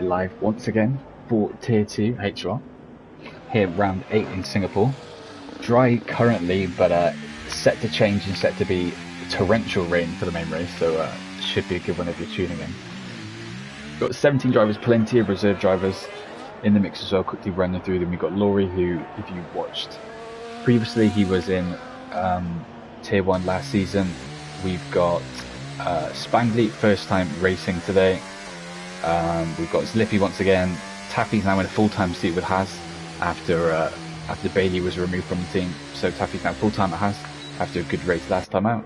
live once again for Tier 2 HR, here round 8 in Singapore. Dry currently, but set to change and set to be torrential rain for the main race, so should be a good one if you're tuning in. Got 17 drivers, plenty of reserve drivers in the mix as well. Quickly running through them, we've got Laurie, who, if you watched previously, he was in Tier 1 last season. We've got Spangly, first time racing today. We've got Zlippy once again. Taffy's now in a full-time seat with Haas after Bailey was removed from the team. So Taffy's now full-time at Haas after a good race last time out.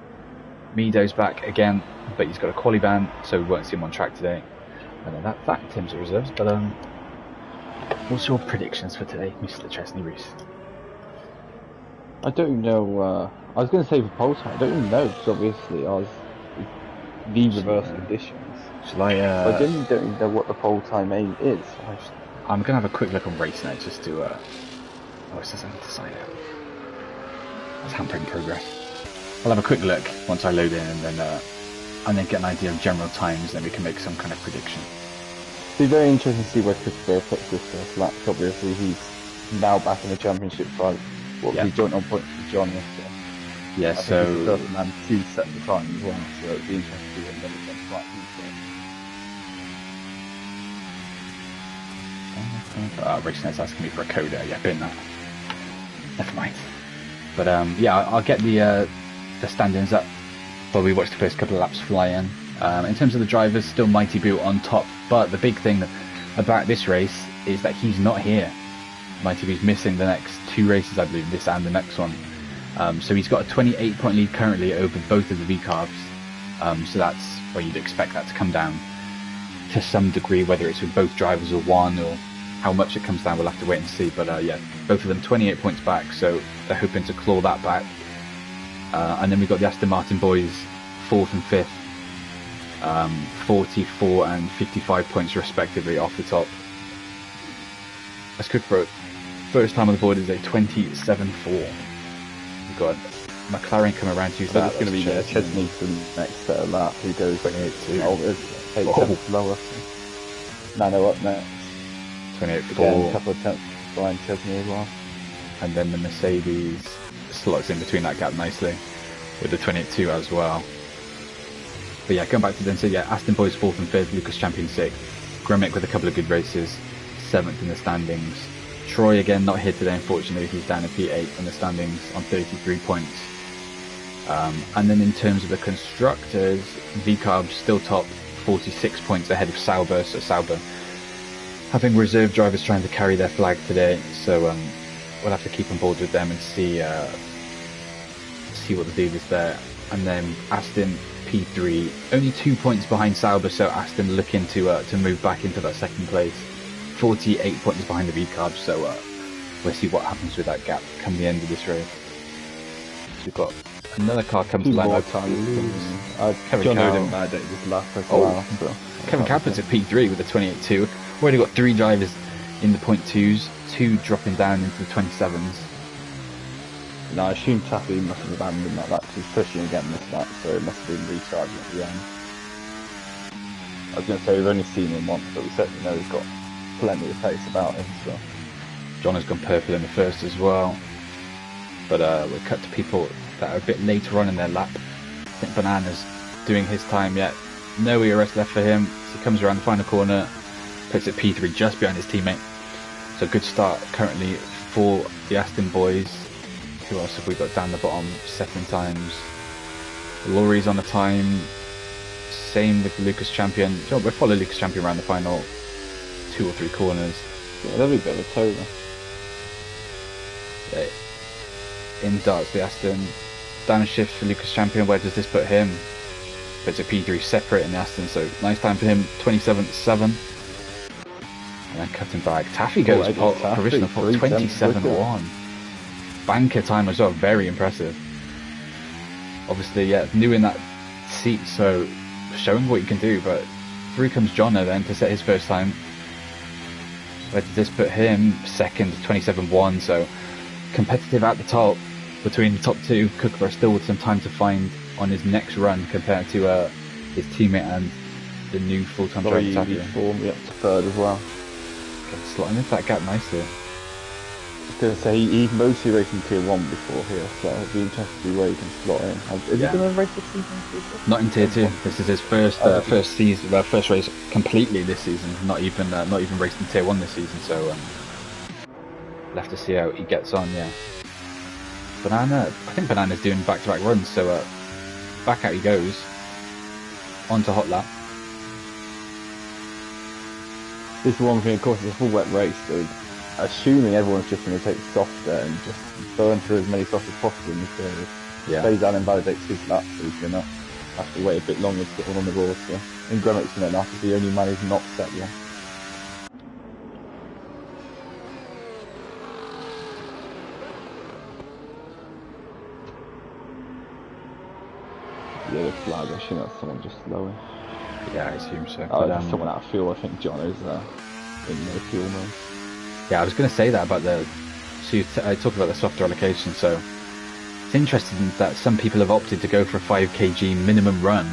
Mido's back again, but he's got a quali ban, so we won't see him on track today. And that in terms of reserves. But what's your predictions for today, Mr. Chesney-Rees? I don't know. I was going to say for pole time. I don't really know, because obviously I was the reverse conditions. Shall I? I genuinely don't even know what the pole time aim is. I'm going to have a quick look on race now just to. Oh, it says I need to sign out. That's hampering progress. I'll have a quick look once I load in, and then get an idea of general times, then we can make some kind of prediction. It'll be very interesting to see where Kookaburra puts this first lap. Obviously, he's now back in the championship fight. He joined on points with John yesterday. Yeah, so he's the first man to set the time as well, so it'd be interesting to see him double jump right. RaceNet's asking me for a coda. Yeah, bin that. Never mind. But yeah, I'll get the stand-ins up while we watch the first couple of laps fly in. In terms of the drivers, still Mighty Boo on top, but the big thing about this race is that he's not here. Mighty Boo's missing the next 2 races, I believe, this and the next one. So he's got a 28-point lead currently over both of the V-carbs. So that's where you'd expect that to come down to some degree, whether it's with both drivers or one, or how much it comes down, we'll have to wait and see. But yeah, both of them 28 points back, so they're hoping to claw that back. And then we've got the Aston Martin boys, 4th and 5th, 44 and 55 points respectively off the top. That's good for it. First time on the board is a 27-4. We've got McLaren come around to use that. It's going to be Chesney for the next set of lap, who goes 28-2. 8 lower. Nano up next. 28-4. A couple of attempts for Brian Chesney as well. And then the Mercedes slots in between that gap nicely with the 28-2 as well. But yeah, going back to then, so yeah, Aston boys 4th and 5th, Lucas Champion 6th, Gremick with a couple of good races, 7th in the standings. Troy again not here today, unfortunately. He's down in P8 in the standings on 33 points. And then in terms of the constructors, V-Carb still top, 46 points ahead of Sauber. So Sauber having reserve drivers trying to carry their flag today. So we'll have to keep on board with them and see what the deal is there. And then Aston P3, only 2 points behind Sauber. So Aston looking to move back into that second place. 48 points behind the V-Carb, so we'll see what happens with that gap come the end of this race. So we've got another car comes to line. John Odin bad at this lap as well. Kevin Capper's at P3 with a 28-2. We've already got 3 drivers in the .2s, 2 dropping down into the 27s. No, I assume Taffy must have abandoned that lap. He's pushing again this lap, so it must have been recharging at the end. I was going to say we've only seen him once, but we certainly know he's got plenty of pace about him. So John has gone purple in the first as well. But we'll cut to people that are a bit later on in their lap. I think Banana's doing his time yet. No ERS left for him. So he comes around the final corner, puts it P3 just behind his teammate. So good start currently for the Aston boys. Who else have we got down the bottom? Second times. Laurie's on the time. Same with Lucas Champion. We'll follow Lucas Champion around the final 2 or 3 corners. Yeah, that'll be a bit of a total. In darts, the Aston downshift for Lucas Champion. Where does this put him? Puts a P3 separate in the Aston, so nice time for him. 27-7. And then cutting back. Taffy goes provisional for 27-1. Banker time as well, very impressive. Obviously, yeah, new in that seat, so showing what you can do. But through comes Jonna then to set his first time. Where did this put him? Second, 27-1, so competitive at the top between the top 2. Kookaburra still with some time to find on his next run compared to his teammate and the new full-time Laurie driver. easy for me up to third as well. Slotting into that gap nicely. I was going to say, he mostly racing tier 1 before here, so it'll be interesting to see where he can slot in. Is he going to race this season? Not in tier 2. This is his first season, first race completely this season. Not even raced in tier 1 this season. So we'll have to see how he gets on. Yeah. Banana, I think Banana's doing back-to-back runs. So back out he goes. On to hot lap. This is one thing, of course, it's a full wet race, so assuming everyone's just going to take softer and just burn through as many softs as possible in the series. Yeah. Stays down and validates his lap, so he's going to have to wait a bit longer to get one on the board. So. And Gremmick's going to have to be the only man who's not set yet. Yeah, the flag, I assume that's someone just slowing. Yeah, I assume so. But, someone out of fuel, I think John is in no fuel mode. Yeah, I was going to say that about the. So I talked about the softer allocation. So it's interesting that some people have opted to go for a 5 kg minimum run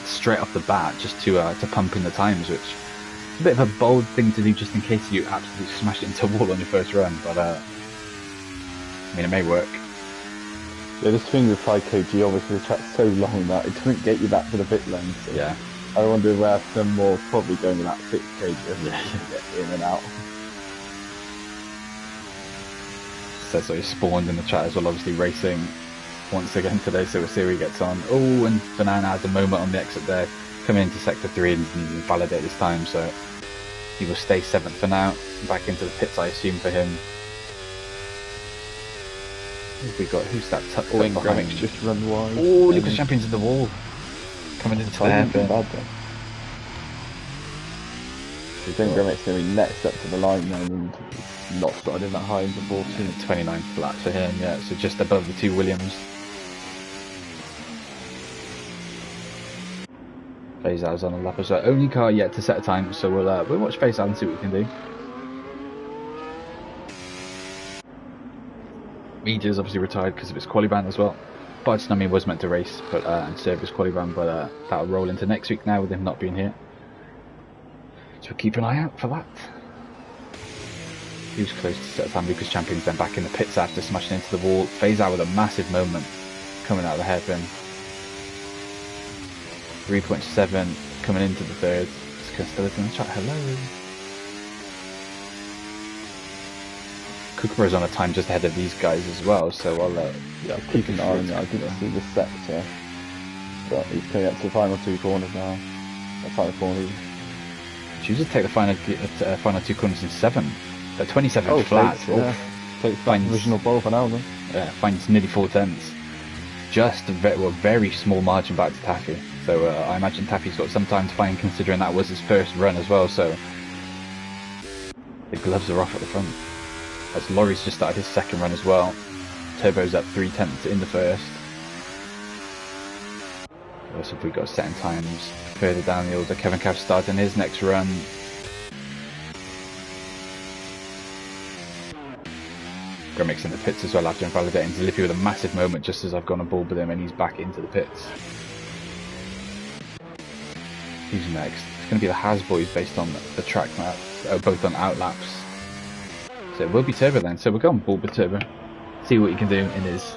straight off the bat just to pump in the times, which is a bit of a bold thing to do just in case you absolutely smash it into a wall on your first run. But I mean, it may work. Yeah, this thing with 5 kg, obviously the track's so long that it doesn't get you back to the pit lane. So Yeah. I wonder where some more probably going about 6 kg to get in and out. So he's spawned in the chat as well, obviously racing once again today, so we'll see where he gets on. Oh, and Banana has a moment on the exit there, coming into sector 3 and needs to validate this time, so he will stay 7th for now. Back into the pits, I assume, for him. We got, who's that? Gremmick's just run wide. Oh, Lucas Champion's in the wall. Coming into the hairpin. Bad then. I think Gremmick's going to be next up to the line then, and not started in that high into 14. 29 flat for him, yeah, so just above the 2 Williams. Faisal's on a lap as well. Only car yet to set a time, so we'll watch Faisal and see what we can do. Media's obviously retired because of his quali ban as well. Bartolome was meant to race but and serve his quali ban, but that'll roll into next week now with him not being here. So we'll keep an eye out for that. He was close to set time. Lucas Champion's then back in the pits after smashing into the wall. Faisal with a massive moment coming out of the hairpin. 3.7 coming into the third. It's still in the chat. Hello. Kookaburra's on a time just ahead of these guys as well, so I'll yeah, keep an eye on it. I didn't see the sector, but he's coming up to the final 2 corners now. The final corner even. Chooses to take the final 2 corners in 7. At 27 flat. Takes provisional ball for now then. Yeah, finds nearly 4 tenths. Just a very small margin back to Taffy. So I imagine Taffy's got some time to find, considering that was his first run as well, so the gloves are off at the front. As Laurie's just started his second run as well. Turbo's up 3 tenths in the first. What else have we got set in times? Further down the order, Kevin Cav starting his next run. Gremmick's in the pits as well after invalidating Zilippi with a massive moment just as I've gone on board with him and he's back into the pits. Who's next? It's going to be the Has boys based on the track map, both on outlaps. So it will be Turbo then, so we'll go on board with Turbo. See what he can do in his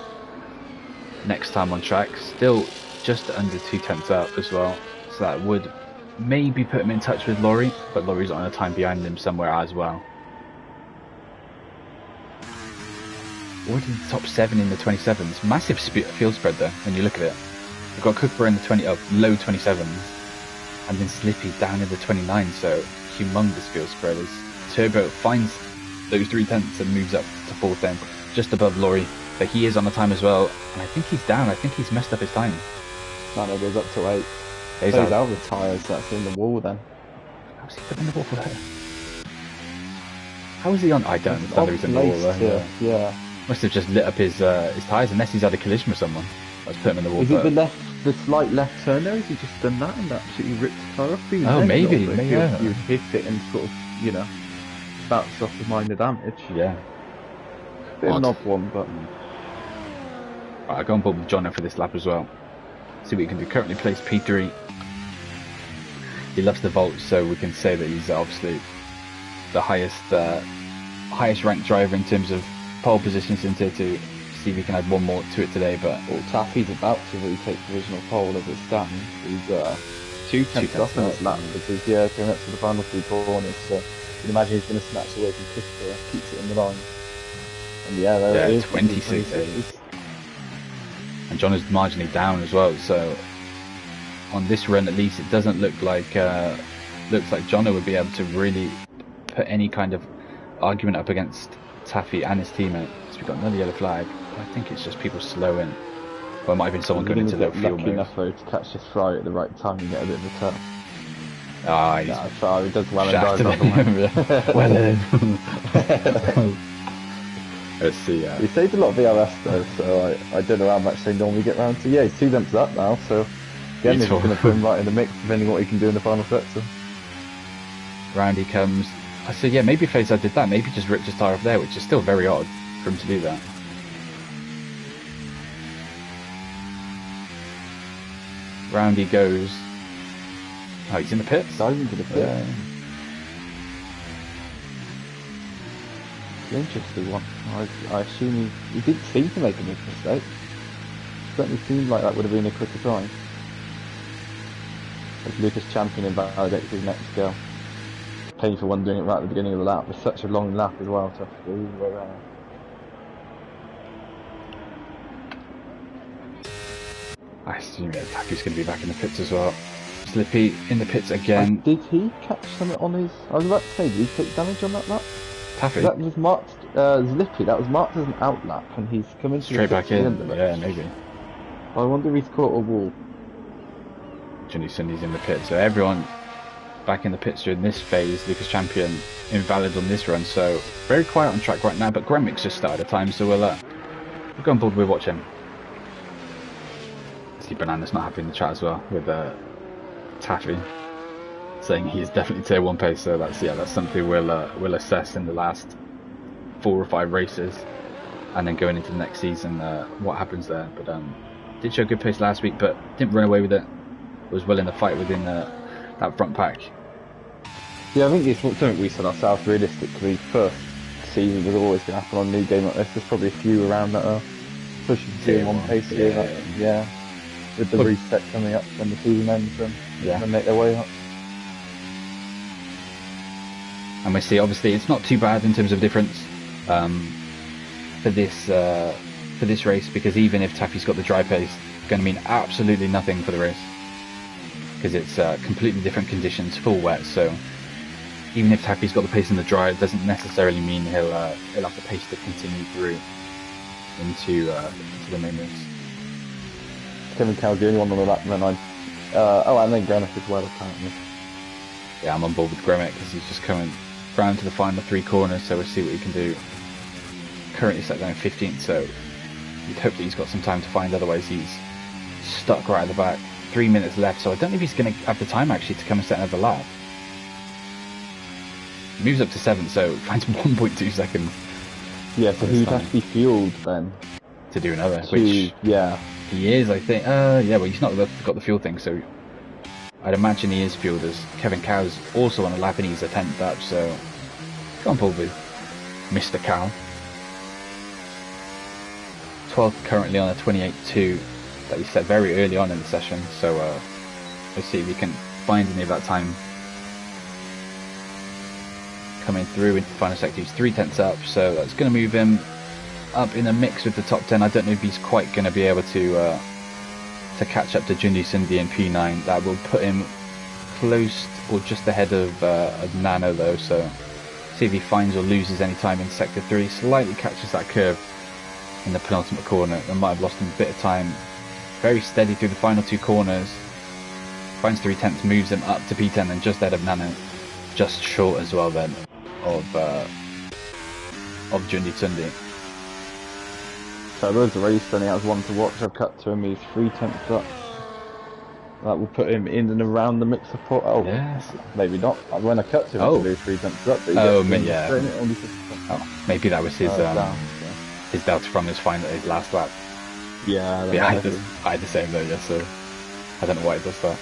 next time on track. Still just under 2 tenths up as well, so that would maybe put him in touch with Laurie, but Laurie's on a time behind him somewhere as well. Already in the top 7 in the 27s. Massive field spread there when you look at it. We've got Kookaburra in the low 27s, and then Slippy down in the 29s, so humongous field spread as Turbo finds those 3 tenths and moves up to 4th then, just above Laurie. But he is on the time as well, and I think he's down. I think he's messed up his time. No, goes up to 8. He's out of the tyres, so that's in the wall then. How's he put in the wall for that? How is he on? I don't understand the reason the wall there. Yeah. Must have just lit up his tyres, unless he's had a collision with someone. That's put him in the wall. Is it the slight left turn there? Has he just done that and absolutely ripped the tyre off? Oh, maybe. Yeah. You'd hit it and sort of, bounce off the minor damage. Yeah. Bit of an odd one, but... Right, I'll go on board with Jono for this lap as well. See what he can do. Currently placed P3. he loves the vault, so we can say that he's obviously the highest ranked driver in terms of pole positions in Tier 2. See if he can add one more to it today, but Well, Taffy's about to retake provisional pole as it stands. He's 2 tenths up in his lap because going up to the final 3 corners. So you can imagine he's going to snatch away from Kookaburra, keeps it in the line. And there it is. 26. And John is marginally down as well. So on this run, at least, it doesn't look like Jono would be able to really put any kind of argument up against Taffy and his teammate. So we've got another yellow flag. I think it's just people slowing. Or it might have been someone going into the field mode. Enough though to catch this fry at the right time and get a bit of a turn. Ah, he does well and dives well. Let's see. He saved a lot of VRS though, so I don't know how much they normally get round to. Yeah, he's 2 lengths up now, so again, he's going to put him right in the mix, depending on what he can do in the final sector. Round he comes. I said, yeah, maybe if Faisal did that, maybe just ripped his tyre off there, which is still very odd for him to do that. Round he goes. Oh, he's in the pits? Diving into the pit. Yeah. It's an interesting one. I assume he didn't seem to make a big mistake. Certainly seemed like that would have been a quicker time. As Lucas Champion invalidates his next go. Painful one doing it right at the beginning of the lap. It's such a long lap as well to have to go all the way around. I assume that Taffy's going to be back in the pits as well. Slippy in the pits again. Did he catch something on his... I was about to say, did he take damage on that lap? Taffy? That was marked... Slippy, that was marked as an out lap, and he's come into straight back in. Yeah, maybe. I wonder if he's caught a wall. Johnny Sundy's in the pit, so everyone back in the pits during this phase. Lucas Champion invalid on this run, so very quiet on track right now, but Gremix just started a time, so we'll go on board, we'll watch him. See Banana's not happy in the chat as well with Taffy saying he's definitely tier 1 pace, so that's something we'll assess in the last 4 or 5 races, and then going into the next season what happens there. But did show good pace last week, but didn't run away with it. Was well in the fight within that front pack. Yeah, I think it's something we set ourselves realistically. First season was always going to happen on a new game like this. There's probably a few around that are pushing tier 1 pace here. Yeah. With the reset coming up when the season ends, and make their way up. And we see, obviously, it's not too bad in terms of difference for this race, because even if Taffy's got the dry pace, it's going to mean absolutely nothing for the race, because it's completely different conditions, full wet. So even if Taffy's got the pace in the dry, it doesn't necessarily mean he'll have the pace to continue through into the main race. Kevin Cow's the only one on the lap, and then and then Grenick as well, apparently. Yeah, I'm on board with Gremick because he's just coming round to the final 3 corners, so we'll see what he can do. Currently set down 15th, so you'd hope that he's got some time to find, otherwise he's stuck right at the back. 3 minutes left, so I don't know if he's going to have the time actually to come and set another lap. Moves up to 7th, so finds 1.2 seconds. Yeah, so he'd have to be fueled then. To do another, which... Yeah. He is, I think. Yeah, well, he's not got the fuel thing, so I'd imagine he is fueled, as Kevin Cow's also on a lap and he's a 10th up, so go on board with Mr. Cow. 12th currently on a 28.2 that he set very early on in the session, so let's see if he can find any of that time coming through into the final sector. He's 3/10 up, so that's going to move him up in the mix with the top 10. I don't know if he's quite going to be able to catch up to Jundi Cindy and P9. That will put him close or just ahead of Nano though, so see if he finds or loses any time in sector 3. Slightly catches that curve in the penultimate corner and might have lost him a bit of time. Very steady through the final 2 corners, finds 3/10, moves him up to P10 and just ahead of Nano, just short as well then of Jundi Cindy. So there's a race, then he has one to watch. I've cut to him, he's 3/10 up. That will put him in and around the mix of port. Oh, yes. Maybe not. When I cut to him, he's 3/10 up. But maybe that was his his delta from his last lap. Yeah, I had the same though, yeah, so I don't know why it does that.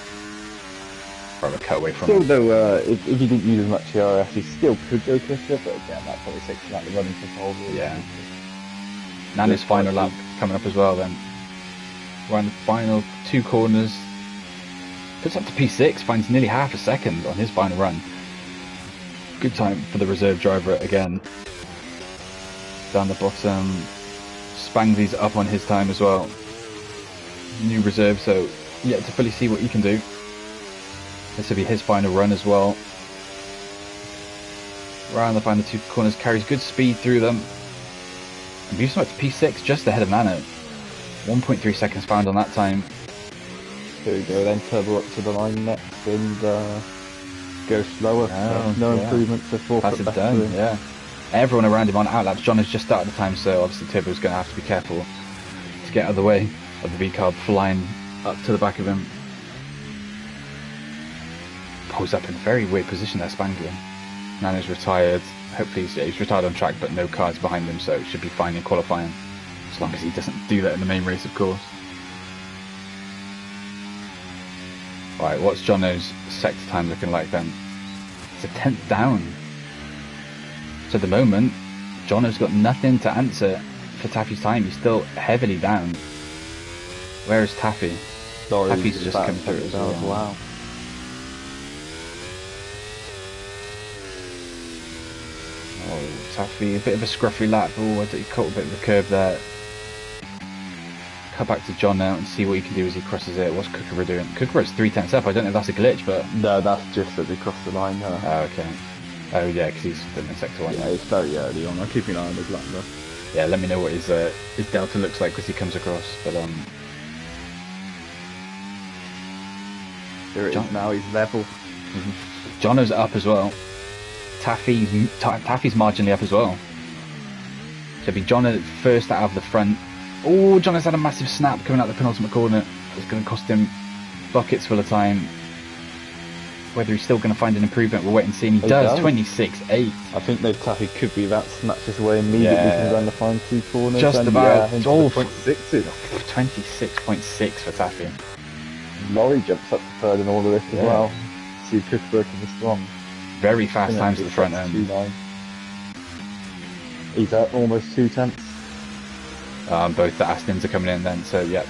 Rather cut away from Still, him. though, if you didn't use as much ERS, you still could go quicker, but again, that probably takes you out the running for pole. Yeah. Nano's final lap coming up as well then. We're on the final 2 corners. Puts up to P6, finds nearly half a second on his final run. Good time for the reserve driver again. Down the bottom. Spangly's up on his time as well. New reserve, so yet to fully see what he can do. This will be his final run as well. Around the final 2 corners, carries good speed through them. And moves up to P6, just ahead of Nano. 1.3 seconds found on that time. There we go, then turbo up to the line next and go slower. No improvement to 4 That's it done, yeah. Everyone around him on outlaps. John has just started the time, so obviously Turbo's going to have to be careful to get out of the way of the V-carb flying up to the back of him. Pulls up in a very weird position there, Spangler. Nano's retired. Hopefully he's retired on track, but no cars behind him, so it should be fine in qualifying. As long as he doesn't do that in the main race, of course. Right, what's Jono's sector time looking like then? It's a 10th down. So at the moment, Jono's got nothing to answer for Taffy's time. He's still heavily down. Where is Taffy? Taffy's just come through as well. Wow. Oh, Taffy, a bit of a scruffy lap. Oh, I think he caught a bit of a curve there. Cut back to John now and see what he can do as he crosses it. What's Kookaburra doing? Kookaburra's 3/10 up. I don't know if that's a glitch, but... No, that's just that they crossed the line. Oh, okay. Oh, yeah, because he's still in sector 1. Yeah, it's very early on. I'm keeping an eye on his lap though. Yeah, let me know what his delta looks like as he comes across. But There it is now, he's level. Jono's up as well. Taffy's marginally up as well. So it'll be Jono first out of the front. Oh, Jono's had a massive snap coming out the penultimate corner. It's going to cost him buckets full of time. Whether he's still going to find an improvement, we'll wait and see. And he does. 26.8. I think they've Taffy could be that snatches away immediately from around the final 2 corners. Just about. Yeah, 26.6 for Taffy. Laurie jumps up to third in all of this as well. See Kookaburra can be strong. Very fast times at the front end. 2.9. He's at almost 2/10. Both the Astons are coming in then, so yeah.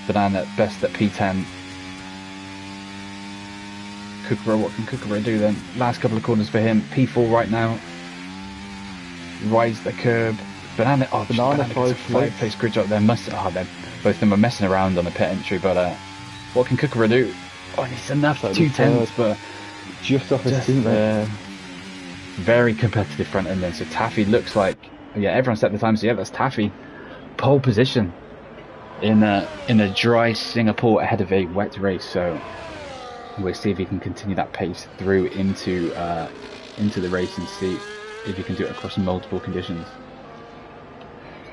Banana at best at P10. Kookaburra, what can Kookaburra do then? Last couple of corners for him. P4 right now. Rides the curb. Banana gets a 5th place grid up there. Both of them are messing around on the pit entry, but what can Kookaburra do? Oh, it's enough 2/10, but just off his teammate. Very competitive front end then. So Taffy looks like, yeah, everyone set the time, so yeah, that's Taffy. Pole position in a dry Singapore ahead of a wet race, so we'll see if he can continue that pace through into the race and see if he can do it across multiple conditions.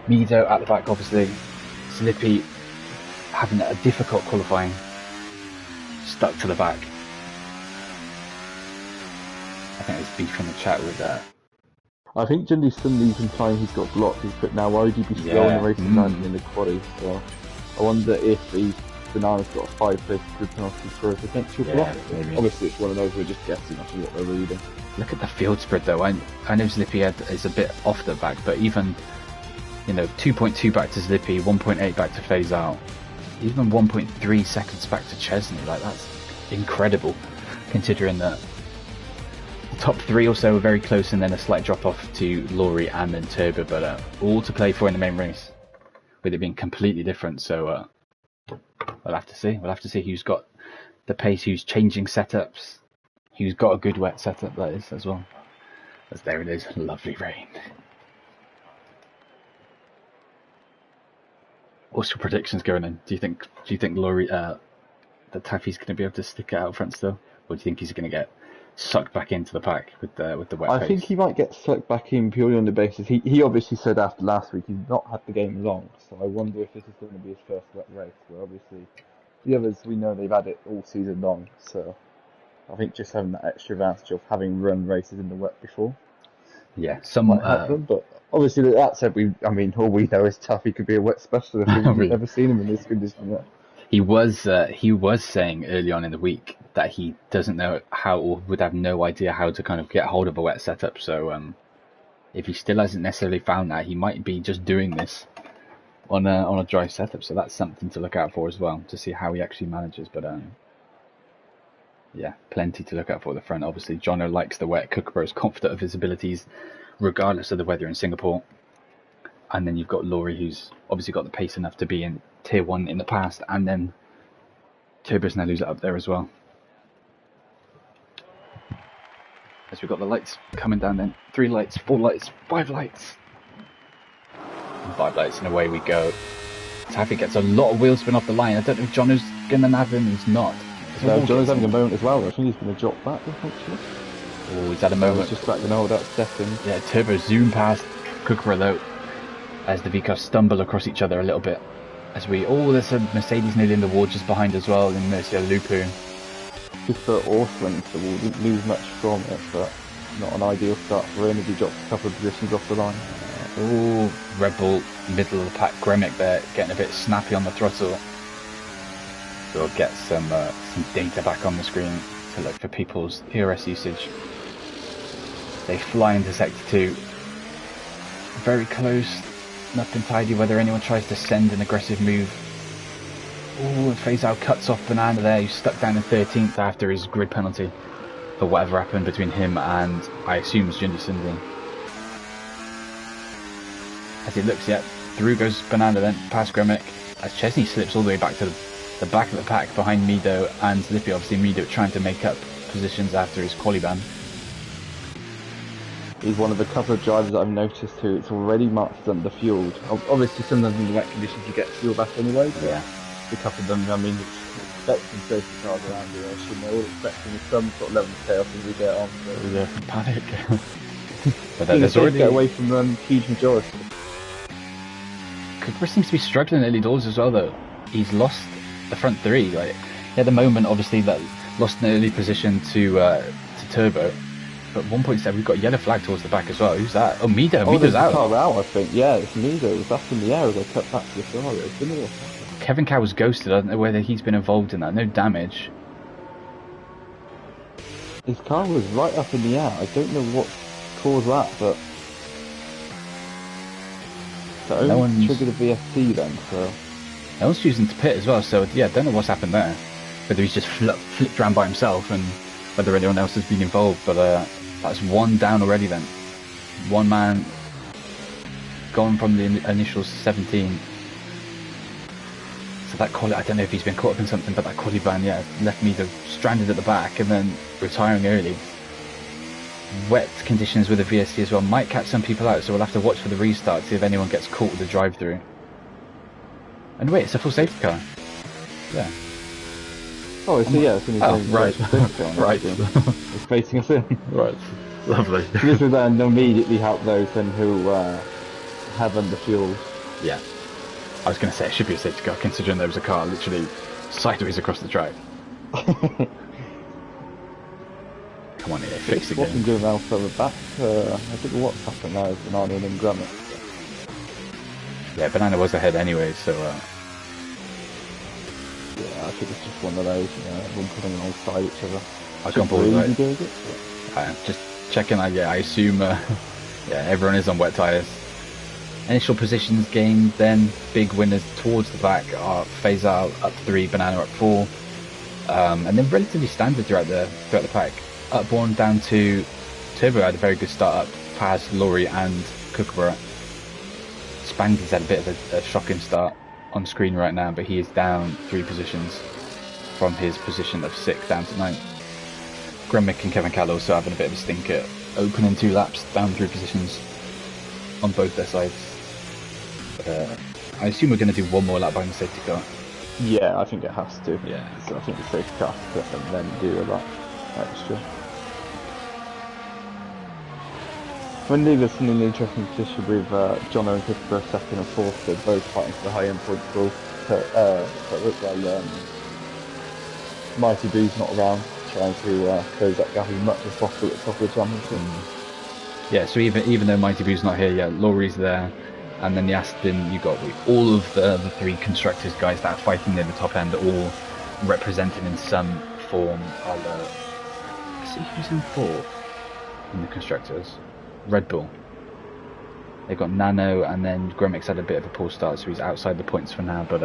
Mido at the back, obviously. Slippy having a difficult qualifying. Stuck to the back. I think there's beef in the chat with that. I think Jindy's suddenly implying he's got blocked. He's put now, why would you be slow in the race and in the quaddy? So I wonder if Banana's got a 5-place grid penalty for a potential block. Maybe. Obviously it's one of those we're just guessing after what they're reading. Look at the field spread though. I know Slippy is a bit off the back, but even 2.2 back to Slippy, 1.8 back to phase out, even 1.3 seconds back to Chesney. Like, that's incredible, considering that the top 3 or so are very close, and then a slight drop off to Laurie and then Turbo, but all to play for in the main race, with it being completely different. So we'll have to see. We'll have to see who's got the pace, who's changing setups, who's got a good wet setup, that is, as well. As there it is, lovely rain. What's your predictions going in? Do you think Laurie that Taffy's going to be able to stick it out front still, or do you think he's going to get sucked back into the pack with the wet pace? I think he might get sucked back in purely on the basis he obviously said after last week he's not had the game long, so I wonder if this is going to be his first wet race. Where obviously the others, we know they've had it all season long, so I think just having that extra advantage of having run races in the wet before. Yeah, might happen, but obviously that said, all we know is Taffy could be a wet specialist. We've never seen him in this condition yet. He was saying early on in the week that he doesn't know how, or would have no idea how to kind of get hold of a wet setup. So if he still hasn't necessarily found that, he might be just doing this on a dry setup. So that's something to look out for as well, to see how he actually manages. But yeah, plenty to look out for at the front. Obviously, Jono likes the wet. Kookaburra is confident of his abilities, regardless of the weather in Singapore. And then you've got Laurie, who's obviously got the pace enough to be in Tier 1 in the past, and then Turbo's now lose it up there as well. As we've got the lights coming down then. 3 lights, 4 lights, 5 lights. And 5 lights, and away we go. Taffy gets a lot of wheel spin off the line. I don't know if Jono's going to nab him. He's not. No, Jono's having a moment as well. I think he's going to drop back, actually. Oh, he's had a moment. He's just back to hold that second. Yeah, Turbo zoom past Kookaburra though, as the V-cars stumble across each other a little bit. As there's a Mercedes nearly in the wall just behind as well, and Mercia Lupu. Good for Orslin, so we didn't lose much from it, but not an ideal start for him as he drops a couple of positions off the line. Oh, Red Bull, middle of the pack. Gremic there, getting a bit snappy on the throttle. We'll get some data back on the screen to look for people's ERS usage. They fly into Sector 2. Very close, nothing tidy whether anyone tries to send an aggressive move. Oh, Faisal cuts off Banana there, he's stuck down in 13th after his grid penalty for whatever happened between him and, I assume, Junior Cindy. As he looks, through goes Banana then, past Gremic, as Chesney slips all the way back to the back of the pack behind Mido and Lippy. Obviously Mido trying to make up positions after his quali ban. He's one of the couple of drivers that I've noticed who it's already marked as underfueled. Obviously sometimes in the wet conditions you get fuel back anyway, but yeah. A couple of them, I mean, expecting safety cars around here, I assume they're all expecting some sort of level of chaos as we get on. So. Yeah, panic. But there's already get away from them, huge majority. Kookaburra seems to be struggling early doors as well though. He's lost the front 3. Like, he had the moment obviously that lost an early position to Turbo. But 1.7, we've got a yellow flag towards the back as well. Who's that? Oh, Mido. Mido's out. Car out, I think. Yeah, it's Mido. It was up in the air as I cut back to the Ferrari. Kevin Cow was ghosted. I don't know whether he's been involved in that. No damage. His car was right up in the air. I don't know what caused that, but that only triggered a VST then. So no one's choosing to pit as well. So yeah, don't know what's happened there. Whether he's just flipped around by himself and whether anyone else has been involved, but that's 1 down already then. 1 man gone from the initial 17. So that quali, I don't know if he's been caught up in something, but that quali ban, left me stranded at the back and then retiring early. Wet conditions with the VSC as well might catch some people out, so we'll have to watch for the restart, see if anyone gets caught with the drive-through. And wait, it's a full safety car. Yeah. Oh, so yeah, it's in his right. Right. It's facing us in. Right. Lovely. This will then immediately help those then who have underfueled. Yeah. I was going to say it should be a safety car, considering there was a car literally sideways across the track. Come on here, fix it again. What's going around further back? I don't know what's happened now with Banana and Gremic. Yeah, Banana was ahead anyway, so... Yeah, I think it's just one of those, everyone putting alongside each other. I can't believe it. Just checking, I assume, everyone is on wet tyres. Initial positions gained, then big winners towards the back are Faisal up 3, Banana up 4, and then relatively standard throughout the pack. Up 1 down to Turbo had a very good start up past Laurie and Kookaburra. Spanky's had a bit of a shocking start on screen right now, but he is down 3 positions from his position of 6 down to 9. Gremic and Kevin Cal also having a bit of a stinker, opening 2 laps, down 3 positions on both their sides. I assume we're going to do 1 more lap behind the safety car. Yeah, I think it has to. Yeah. So I think the safety car has to pit and then do a lap extra. When there's an interesting position with Jono and Kookaburra second and 4th, they're both fighting for the high end point goal. So it looks like Mighty Boo's not around, trying to close that gap as much as possible at the top of the championship. Yeah, so even though Mighty Boo's not here yet, Laurie's there, And then the Aston, you got all of the 3 constructors guys that are fighting near the top end, all represented in some form. Let's see who's in 4th in the constructors. Red Bull. They've got Nano, and then Gromix had a bit of a poor start, so he's outside the points for now. But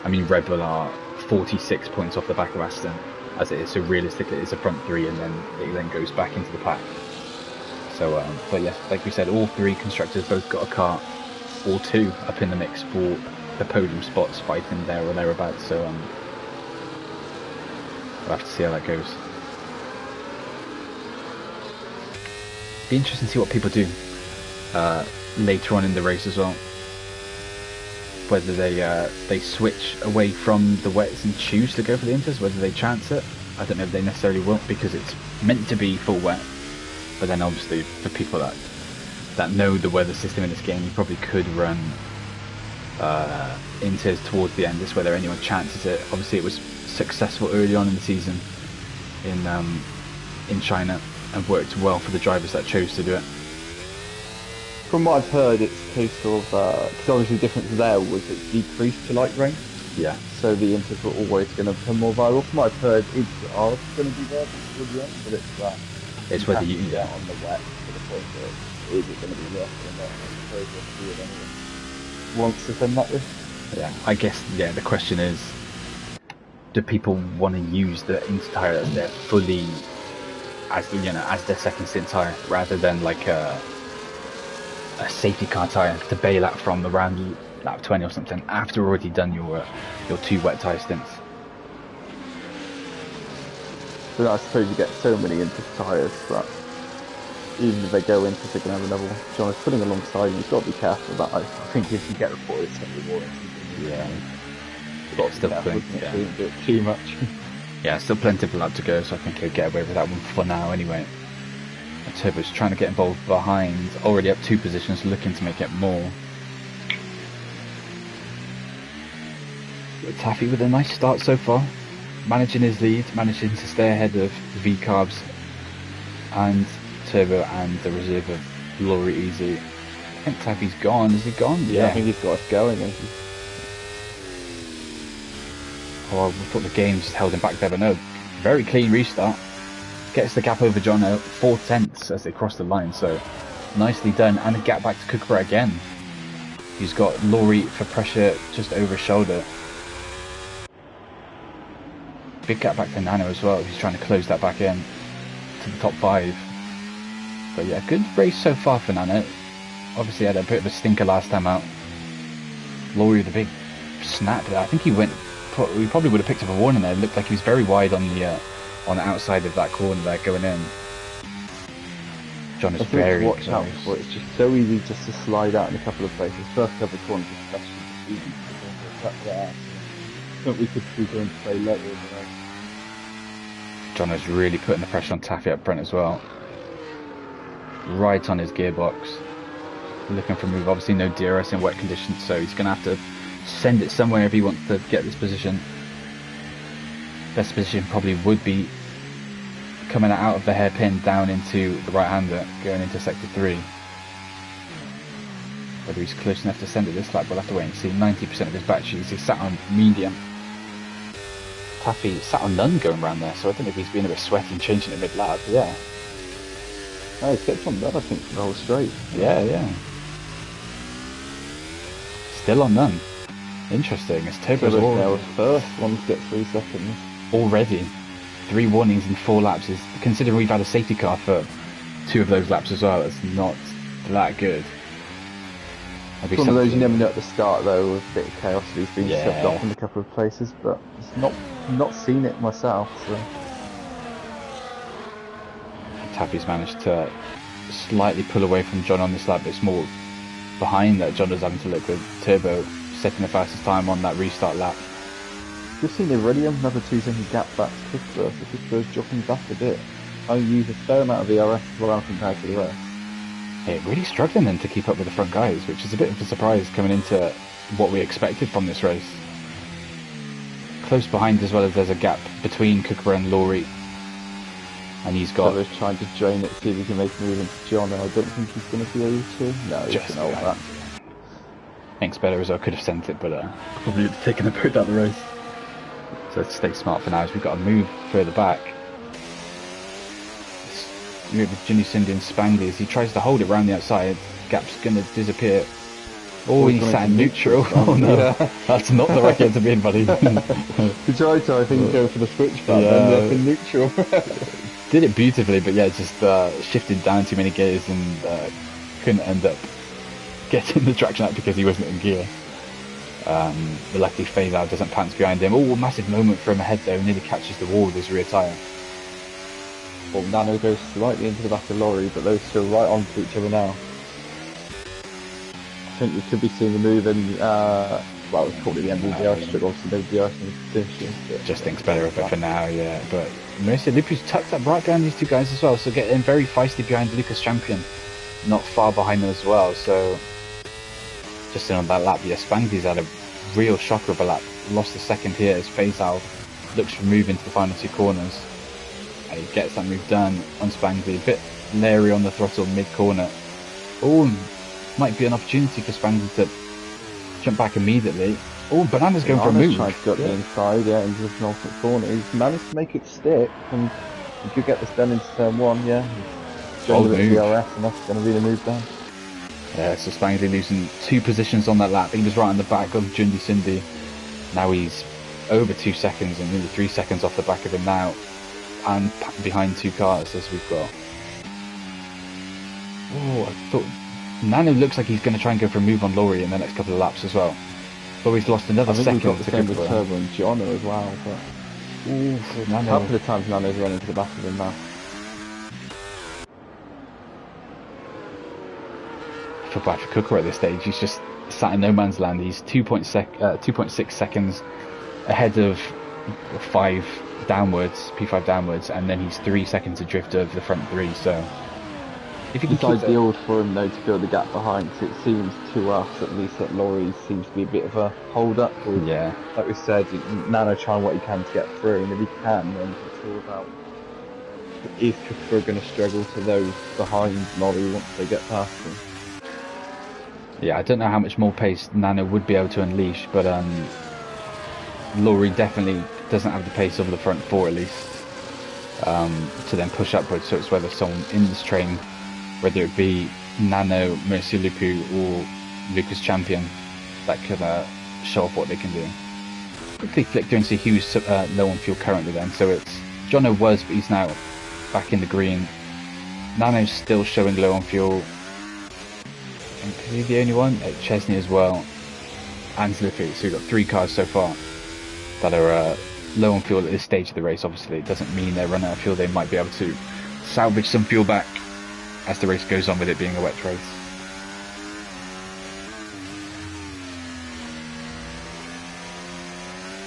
I mean, Red Bull are 46 points off the back of Aston as it is. So realistically, it's a front 3, and then it then goes back into the pack. So, but yes, like we said, all 3 constructors both got a car, or 2 up in the mix for the podium spots, fighting there or thereabouts. So we'll have to see how that goes. Be interesting to see what people do later on in the race as well. Whether they switch away from the wets and choose to go for the inters, whether they chance it. I don't know if they necessarily won't, because it's meant to be full wet. But then obviously for people that know the weather system in this game, you probably could run inters towards the end. This whether anyone chances it. Obviously it was successful early on in the season in China, and worked well for the drivers that chose to do it. From what I've heard, it's a case of, because obviously the difference there was it decreased to light rain. Yeah. So the inters were always going to become more viable. From what I've heard, it's going to be there towards the end, but it's whether you get on the wet to the point that is it going to be worth it or not. I suppose we'll see it anyway. Wants to send that with. Yeah, I guess, yeah, the question is, do people want to use the inter tyre as their fully, as their second stint tyre, rather than like a safety car tyre to bail out from around lap 20 or something after already done your 2 wet tyre stints? But I suppose you get so many inter tyres that even if they go into, they're going to have another. John is putting alongside you. You've got to be careful of that. I think if you get reported, it's going to be more. Yeah. Got still plenty. Yeah. Do it too much. Yeah, still plenty of lap to go, so I think he'll get away with that one for now anyway. And Turbo's trying to get involved behind, already up 2 positions, looking to make it more. Taffy with a nice start so far, managing his lead, managing to stay ahead of V-Carbs and Turbo and the reserve of Laurie Easy. I think Taffy's gone. Is he gone? Yeah, I think he's got us going. Oh, I thought the game just held him back there, but no. Very clean restart. Gets the gap over Jono, 4/10 as they cross the line, so nicely done. And a gap back to Kookaburra again. He's got Laurie for pressure just over his shoulder. Big gap back to Nano as well. He's trying to close that back in to the top 5. But yeah, good race so far for Nano. Obviously had a bit of a stinker last time out. Laurie with a big snap there. I think he probably would have picked up a warning there. It looked like he was very wide on the outside of that corner there going in. John is very watch out for it. It's just so easy just to slide out in a couple of places. First couple of corners especially, just easy to cut there. I think we could be going to play later in the race. John is really putting the pressure on Taffy up front as well. Right on his gearbox. Looking for a move. Obviously no DRS in wet conditions, so he's going to have to send it somewhere if he wants to get this position. Best position probably would be coming out of the hairpin down into the right-hander, going into sector 3. Whether he's close enough to send it this lap, we'll have to wait and see. 90% of his batteries, he's sat on medium. Taffy sat on none going around there, so I don't know if he's been a bit sweaty and changing it mid-lap. Yeah. Oh, he's kept on that, I think, for the whole straight. Yeah. Still on none. Interesting. It's Turbo's was first, one to get 3 seconds. Already. 3 warnings in 4 laps is, considering we've had a safety car for 2 of those laps as well, it's not that good. It's one of those you never know at the start though, with a bit of chaos. He's been shoved off in a couple of places, but it's not seen it myself. So. Taffy's managed to slightly pull away from John on this lap, but it's more behind that John was having to look with Turbo setting the fastest time on that restart lap. We've seen already another 2-second gap back to Kookaburra, so Kookaburra's dropping back a bit. I use a fair amount of ERS as well compared to the rest. Yeah, really struggling then to keep up with the front guys, which is a bit of a surprise coming into what we expected from this race. Close behind as well as there's a gap between Kookaburra and Laurie. And he's got... Trevor's trying to drain it, see if he can make a move into John, and I don't think he's going to be able to. No, he's going to hold that. Thanks better as well. Could have sent it, but probably would have taken the boat down the race. So stay smart for now, as we've got to move further back. Move with Ginny Cindy and Spangly as he tries to hold it round the outside. Gap's going to disappear. Oh, he's sat in neutral. Oh no, yeah. That's not the right gear to be in, buddy. He tried to, I think, go for the switch back and then in neutral. Did it beautifully, but yeah, just shifted down too many gears and couldn't end up getting the traction out because he wasn't in gear. But luckily Faisal doesn't pants behind him. Oh, massive moment for him ahead though, nearly catches the wall with his rear tyre. Well, Nano goes slightly into the back of Laurie, but those two are right onto each other now. I think we could be seeing a move in, well, it's probably the end of the DRS strip, obviously no DRS in the finish. Just thinks better of it for now, yeah. But Mercer Lupu's tucked up right behind these two guys as well, so getting very feisty behind Lucas Champion. Not far behind them as well, so just in on that lap, yeah, Spangly's had a real shocker of a lap. Lost a second here as Faisal looks for move into the final two corners. And he gets that move done on Spangly, a bit leery on the throttle mid-corner. Oh, might be an opportunity for Spangly to jump back immediately. Oh, Banana's going for a move. Tried to go up the inside, yeah, into the penultimate corner. He's managed to make it stick, and he could get this done into turn one, yeah. He's going with DRS, and that's going to be the move down. Yeah, so Spangly losing 2 positions on that lap. He was right on the back of Jundy Cindy. Now he's over 2 seconds and nearly 3 seconds off the back of him now. And behind 2 cars as we've got. Oh, I thought Nano looks like he's going to try and go for a move on Laurie in the next couple of laps as well. But he's lost another second. We've got the same with Turbo and Jono as well. But a couple of times Nano's running to the back of him now. I feel bad for Kookaburra at this stage. He's just sat in no man's land. He's 2.6 seconds ahead of 5 downwards, P5 downwards, and then he's 3 seconds adrift of the front 3. So if you can it's ideal for him though to fill the gap behind. So it seems to us at least that Laurie seems to be a bit of a hold up. Yeah, like we said, Nano trying what he can to get through, and if he can, then it's all about is Kookaburra going to struggle to those behind Laurie once they get past him. Yeah, I don't know how much more pace Nano would be able to unleash, but Laurie definitely doesn't have the pace of the front 4 at least to then push upwards. So it's whether someone in this train, whether it be Nano, Mercy Lupu or Lucas Champion, that could show off what they can do. Quickly flick through and see who's low on fuel currently then. So it's Jono was, but he's now back in the green. Nano's still showing low on fuel. And is he the only one? Chesney as well. And Lupu. So we've got 3 cars so far that are low on fuel at this stage of the race. Obviously it doesn't mean they're running out of fuel. They might be able to salvage some fuel back as the race goes on, with it being a wet race.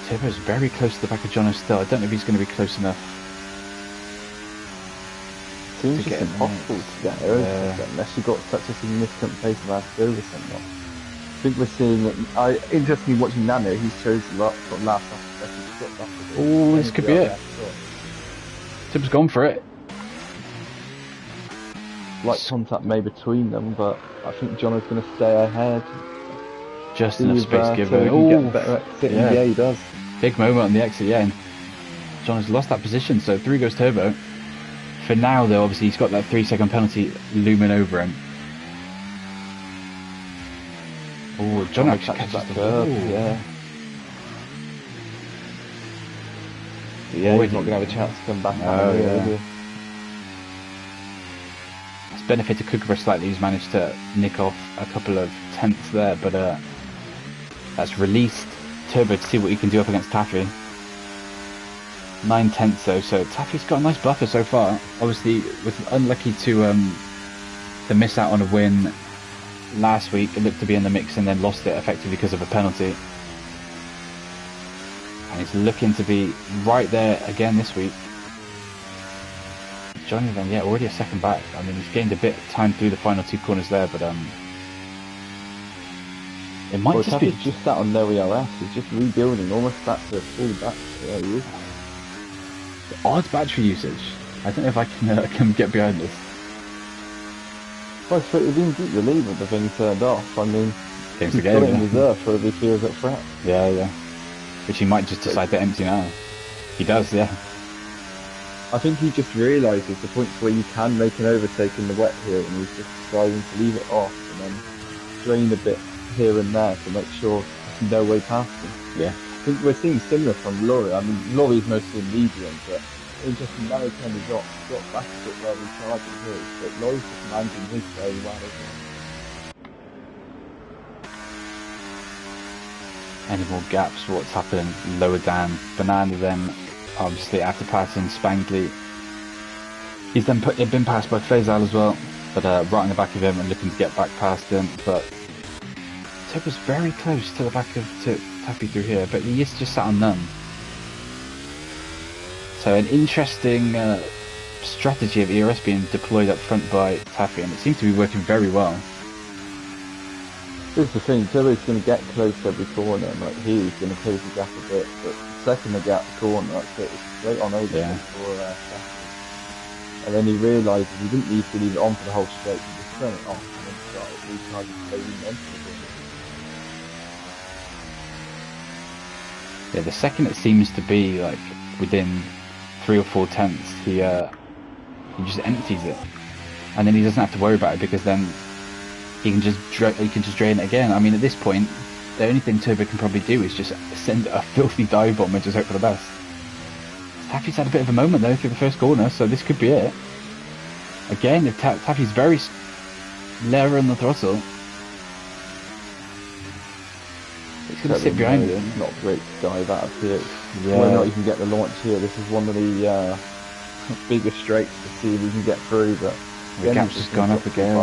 Turbo's very close to the back of Jono still. I don't know if he's going to be close enough. Seems just impossible to get there, unless you've got such a significant pace of last over someone. I think we're seeing it. Interestingly, watching Nano, he's chosen last off. Oh, this could be it. Tip's gone for it. Light contact may between them, but I think Jono's going to stay ahead. Just enough space given. So get better exit. Yeah, he does. Big moment on the exit, yeah. And Jono's lost that position, so 3 goes Turbo. For now, though, obviously he's got that 3-second penalty looming over him. Oh, Jono actually catches that curve. Yeah. Yeah, he's not going to have a chance to come back. It's benefited Kookaburra slightly. He's managed to nick off a couple of tenths there, but that's released Turbo to see what he can do up against Taffy. 9 tenths though, so Taffy's got a nice buffer so far. Obviously, was unlucky to miss out on a win last week. It looked to be in the mix and then lost it effectively because of a penalty. And he's looking to be right there again this week. Johnny then, yeah, already a second back. I mean, he's gained a bit of time through the final 2 corners there, but it might just be just sat on no ERS. He's just rebuilding, almost back to full back. Yeah, he is. Odd battery usage. I don't know if I can get behind this. Well, so it didn't keep the lever, the thing turned off. I mean, Games the He's got it in game. reserve for if he was at threat. Yeah, yeah. Which he might just decide to empty now. He does, yeah. I think he just realises the points where you can make an overtake in the wet here, and he's just deciding to leave it off and then drain a bit here and there to make sure there's no way past him. Yeah. I think we're seeing similar from Laurie. I mean, Laurie's mostly medium, but it's just now kind of got back a bit where we're charging his, but Laurie's just managing his very well, isn't he? Any more gaps? What's happening lower down? Banana then, obviously after passing Spangley, he's then been passed by Faisal as well, but right in the back of him and looking to get back past him. But Tip was very close to the back of Taffy through here, but he is just sat on none. So an interesting strategy of ERS being deployed up front by Taffy, and it seems to be working very well. Here's the thing, Turbo's going to get close every corner, and like here he's going to close the gap a bit, but the second they get out the corner, that's it, it's straight on over for Taffy. And then he realises he didn't need to leave it on for the whole straight, he just turn it off and then start recharging slowly into the corner. Yeah, the second it seems to be like within 3 or 4 tenths, he just empties it, and then he doesn't have to worry about it because then he can just drain it again. I mean, at this point, the only thing Turbo can probably do is just send a filthy dive bomb and just hope for the best. Taffy's had a bit of a moment though through the first corner, so this could be it. Again, if Taffy's very lower on the throttle, it's going to sit behind him. It's not great to dive out of here. Yeah. Why not even get the launch here? This is one of the bigger straights to see if we can get through, but the gap's just gone up again.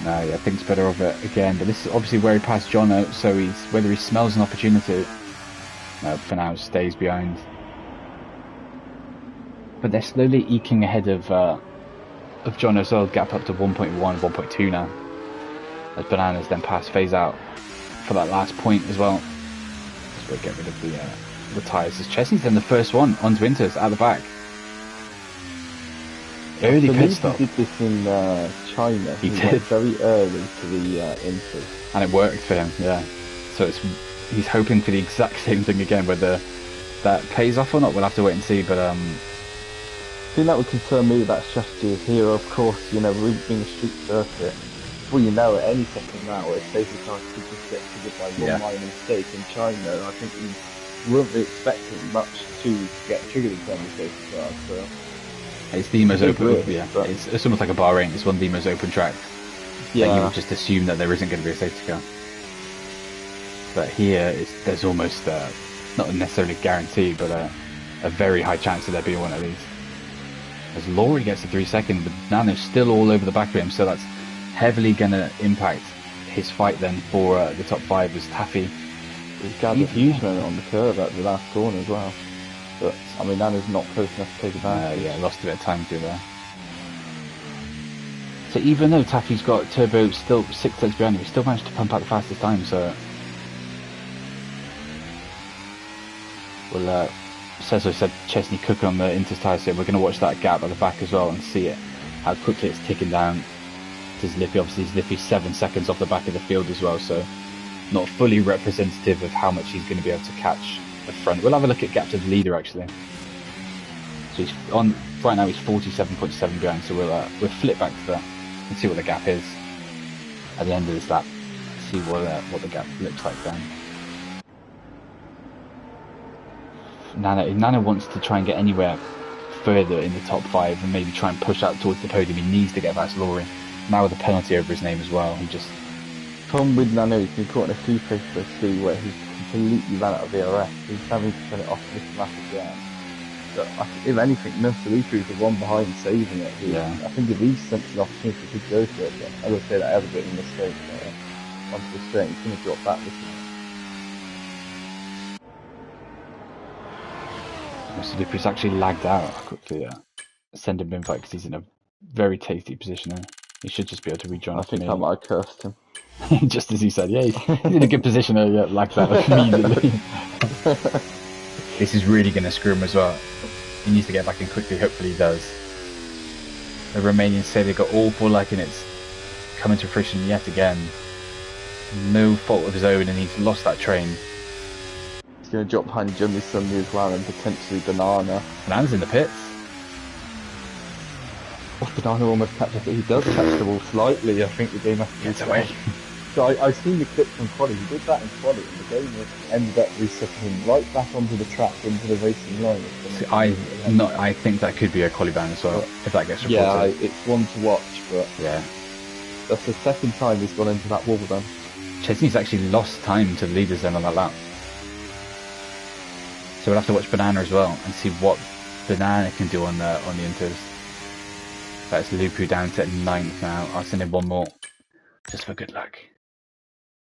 No, yeah, thinks better of it again, but this is obviously where he passed John out, so whether he smells an opportunity, no, for now stays behind. But they're slowly eking ahead of John as well, gap up to 1.1, 1.2 now. As Bananas then pass phase out for that last point as well. Just we'll get rid of the tyres. As Chesney's then the first one onto Inters at the back. Early pit stop. He did this in China. He went very early to the Inters. And it worked for him, yeah. So he's hoping for the exact same thing again, whether that pays off or not, we'll have to wait and see, but I think that would concern me about strategy is here, of course, you know, we've been a street circuit. Before you know it, any second now, where safety cars could just get triggered by one minor mistake. In China, I think we weren't really expecting much to get triggered in terms of safety cars, so... It's the most open, it's almost like a Bahrain, it's one of the most open tracks. Yeah. That you would just assume that there isn't going to be a safety car. But here, there's almost, not necessarily guaranteed, but a very high chance of there being one at least. As Laurie gets to 3 seconds, but Nano's still all over the back of him, so that's heavily going to impact his fight then for the top 5 as Taffy. He's gathered a huge moment on the curve at the last corner as well. But, I mean, Nano's not close enough to take advantage. Yeah, lost a bit of time through there. So even though Taffy's got Turbo still 6 tenths behind him, he still managed to pump out the fastest time, so... Well, Cecil said Chesney Cook on the Inters tyre, so we're going to watch that gap at the back as well and see it, how quickly it's ticking down to Zlippy. Obviously Zlippy's 7 seconds off the back of the field as well, so not fully representative of how much he's going to be able to catch the front. We'll have a look at gap to the leader actually. So he's on right now, he's 47.7 behind, so we'll flip back to that and see what the gap is at the end of this lap. See what the gap looks like then. Nano wants to try and get anywhere further in the top 5 and maybe try and push out towards the podium. He needs to get past Laurie. Now with a penalty over his name as well, he just... Problem with Nano, he's been caught in a two-face for C where he's completely ran out of ERS. He's having to turn it off this lap again. But if anything, Nursery is the one behind saving it. Yeah. I think if he's sent an opportunity, he could go for it. But I would say that ever bit of a mistake onto the straight, he's going to drop back this one. Zlippy's actually lagged out. I'll quickly send him an invite because he's in a very tasty position there. He should just be able to rejoin. I think I might have cursed him. Just as he said, yeah, he's in a good position there, yeah, lagged out immediately. This is really going to screw him as well. He needs to get back in quickly, hopefully he does. The Romanians say they've got awful luck and it's coming to fruition yet again. No fault of his own, and he's lost that train. He's going to drop behind Jimmy suddenly as well, and potentially Banana. Banana's in the pits. Oh, Banana almost catches it. He does catch the ball slightly, I think, the game after. Gets away. So I've seen the clip from quali. He did that in quali, and the game ended up resetting him right back onto the track, into the racing line. I think that could be a quali ban as well, if that gets reported. Yeah, it's one to watch, but yeah, that's the second time he's gone into that wall then. Chesney's actually lost time to the leaders then on that lap. So we'll have to watch Banana as well and see what Banana can do on the inters. That's Lupu down to 9th now. I'll send him one more, just for good luck.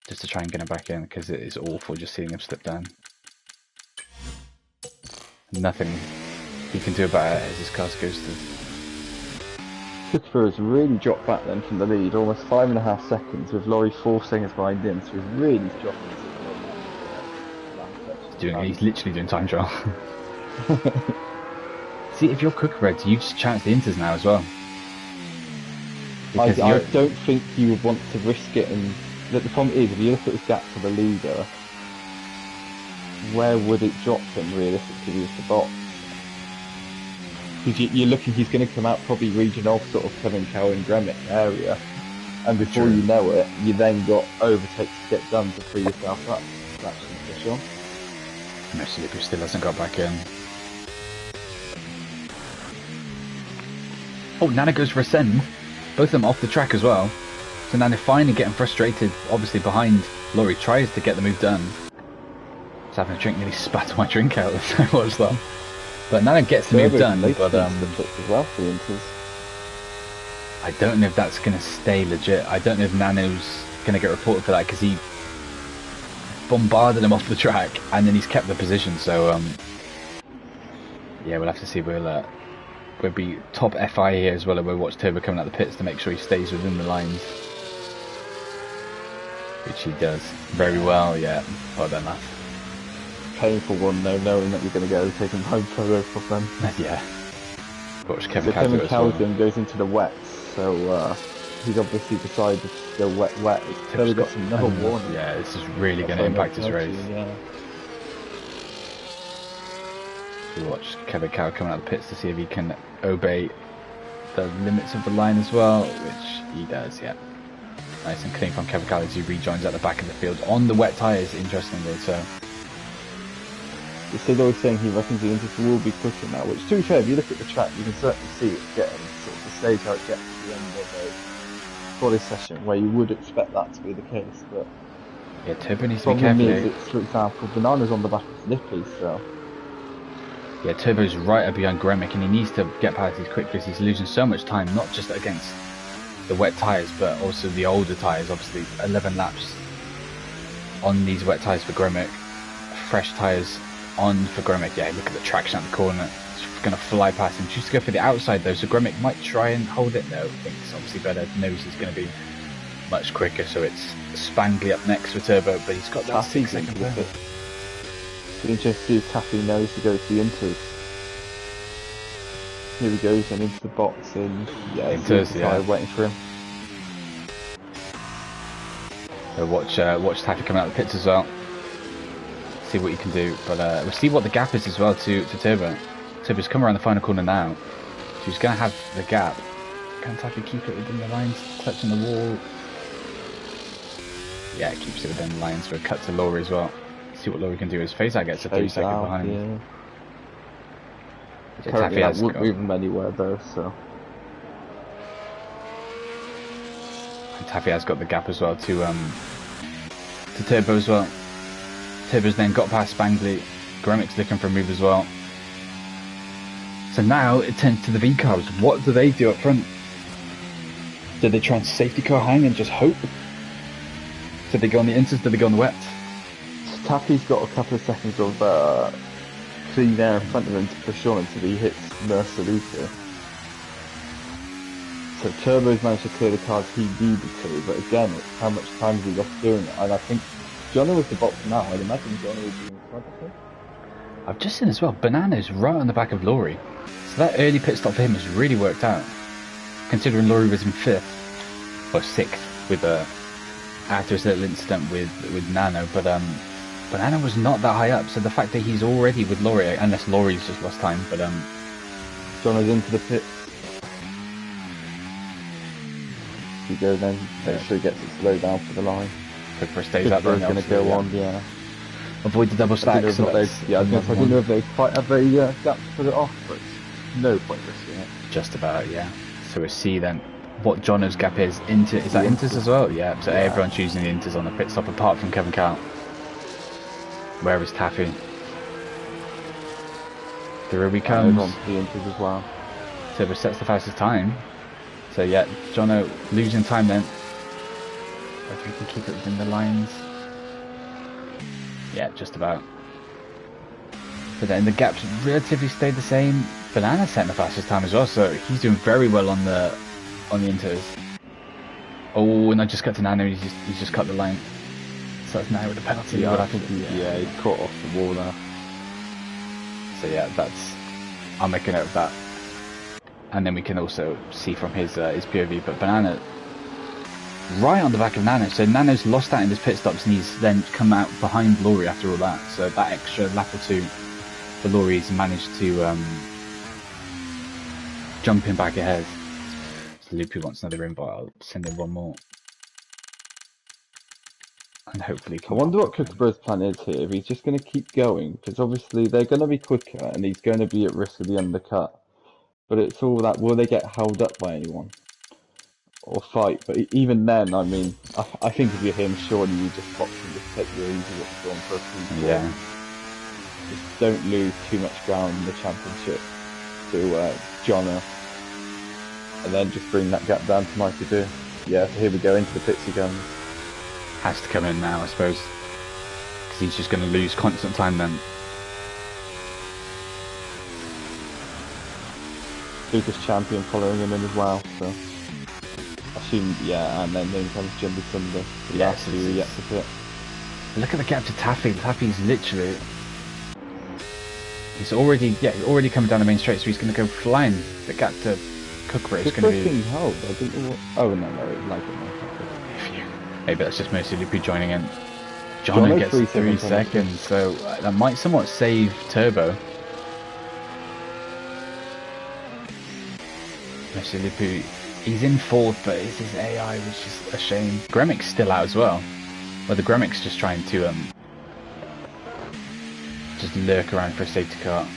Just to try and get him back in, because it is awful just seeing him slip down. Nothing he can do about it as his car's ghosted. Kookaburra has really dropped back then from the lead, almost 5.5 seconds, with Laurie 4 seconds behind him, so he's really dropping his He's literally doing time trial. See, if you're Kookaburra, you just chance the inters now as well. I don't think you would want to risk it, and the problem is, if you look at his gap to the leader, where would it drop him realistically with the box? Because you're looking, he's going to come out probably regional sort of Kevin Cow and Gremick area, and before you know it, you then got overtakes to get done to free yourself up. That's for sure. Messi still hasn't got back in. Oh, Nana goes for a send. Both of them off the track as well. So Nana finally getting frustrated, obviously behind Laurie, tries to get the move done. Just having a drink, nearly spat my drink out as I watched that. But Nana gets the move done, but as well for the I don't know if that's going to stay legit. I don't know if Nano's going to get reported for that, because he bombarded him off the track and then he's kept the position, so yeah, we'll have to see. We'll be top FI here as well, and we'll watch Turbo coming out the pits to make sure he stays within the lines, which he does very well. Yeah, well done, that. Painful one though, knowing that you're going to get overtaken home Turbo from them. Yeah. Watch Kevin so Kevin Calvin goes into the wets, so he's obviously decided to go wet. Turbo got another warning. Yeah, this is really going to impact his race. Yeah. We'll watch Kevin Cow coming out of the pits to see if he can obey the limits of the line as well, which he does, yeah. Nice and clean from Kevin Cow as he rejoins at the back of the field on the wet tyres, interestingly, so. Sid always saying he reckons the Inters will be quicker now, which, to be fair, if you look at the track, you can certainly see it getting sort of the stage how it gets to the end of a quali session, where you would expect that to be the case, but yeah, Turbo needs to be careful. It's, for example, Banana's on the back of Slippy, so yeah, Turbo's right up behind Gremick, and he needs to get past these quick because he's losing so much time, not just against the wet tyres, but also the older tyres. Obviously, 11 laps on these wet tyres for Gremick, fresh tyres on for Gremick. Yeah, look at the traction at the corner. It's going to fly past him. Choose to go for the outside though, so Gremick might try and hold it. No, I think it's obviously better. Knows he's going to be much quicker, so it's Spangly up next for Turbo, but he's got that 6 second bit. Be interesting to see if Taffy knows to go to the Inters. Here he goes and into the box, and yeah, Inters, yeah, waiting for him. So watch Taffy coming out of the pits as well. See what he can do, but we'll see what the gap is as well to Turbo. Turbo's come around the final corner now, so he's going to have the gap. Can Taffy keep it within the lines, clutching the wall? Yeah, it keeps it within the lines for a cut to Laurie as well. See what Laurie can do. His phase out gets a 3 second behind. Yeah. Yeah, Taffy won't move him anywhere though, so. And Taffy has got the gap as well to Turbo as well. Turbo's then got past Spangly. Gremick's looking for a move as well. So now it turns to the V cars. What do they do up front? Do they try and safety car hang and just hope? Do they go on the inters? Do they go on the wet? Taffy's got a couple of seconds of clean air in front of him to push on until he hits Mercedes. So Turbo's managed to clear the cars he needed to, but again, it's how much time has he lost doing it. And I think Johnny was the box now. I'd imagine Johnny would be in front of him. I've just seen as well, Banana's right on the back of Laurie. So that early pit stop for him has really worked out. Considering Laurie was in 5th, or 6th, with after his little incident with Nano, but Nano was not that high up, so the fact that he's already with Laurie, unless Laurie's just lost time, but Jono's into the pit. You go then, make sure he gets it slowed down for the line. Kookaburra stays up there. Going to go on, yeah. Avoid the double stack. I didn't know if they quite have a gap to put it off, but no point risking it. Just about, yeah. So we'll see then what Jono's gap is. Is that Inters as well? Yeah, so everyone's choosing the Inters on the pit stop apart from Kevin Cow. Where is Taffy? Through he comes. On the Inters as well. So it sets the fastest time. So yeah, Jono losing time then. Whether he can keep it within the lines. Yeah, just about. But then the gaps relatively stayed the same. Banana setting the fastest time as well, so he's doing very well on the Inters. Oh, and I just cut to Nano. He's just cut the line. So that's now with the penalty. Yeah, I think he's caught off the wall now. So yeah, I'll make a note of that. And then we can also see from his POV, but Banana right on the back of Nano. So Nano's lost out in his pit stops, and he's then come out behind Laurie after all that. So that extra lap or two for Laurie's managed to jump him back ahead. So Loopy wants another invite. I'll send him one more. And hopefully I wonder what Kookaburra's plan is here. If he's just going to keep going, because obviously they're going to be quicker, and he's going to be at risk of the undercut. But it's all that, will they get held up by anyone? Or fight? But even then, I mean, I think if you're him, surely you just box and just take your easy what's going for a few. Yeah. Just don't lose too much ground in the championship to Jono. And then just bring that gap down to Mikey Do. Yeah, so here we go, into the pits he comes. Has to come in now, I suppose. Because he's just going to lose constant time then. Lucas Champion following him in as well, so I assume, yeah, and then in comes Jimmy Thunder. Yes, yet to pit. Look at the gap to Taffy. Taffy's literally, he's already coming down the main straight, so he's going to go flying. The gap to Kookaburra is going to be. Hold. I didn't know what. Oh no, like it. Maybe that's just mostly Loopy joining in. Jono gets 3 seconds, so that might somewhat save Turbo. Mostly Loopy, he's in 4th, but it's his AI, which is a shame. Gremic's still out as well. Well, the Gremic's just trying to just lurk around for a safety car.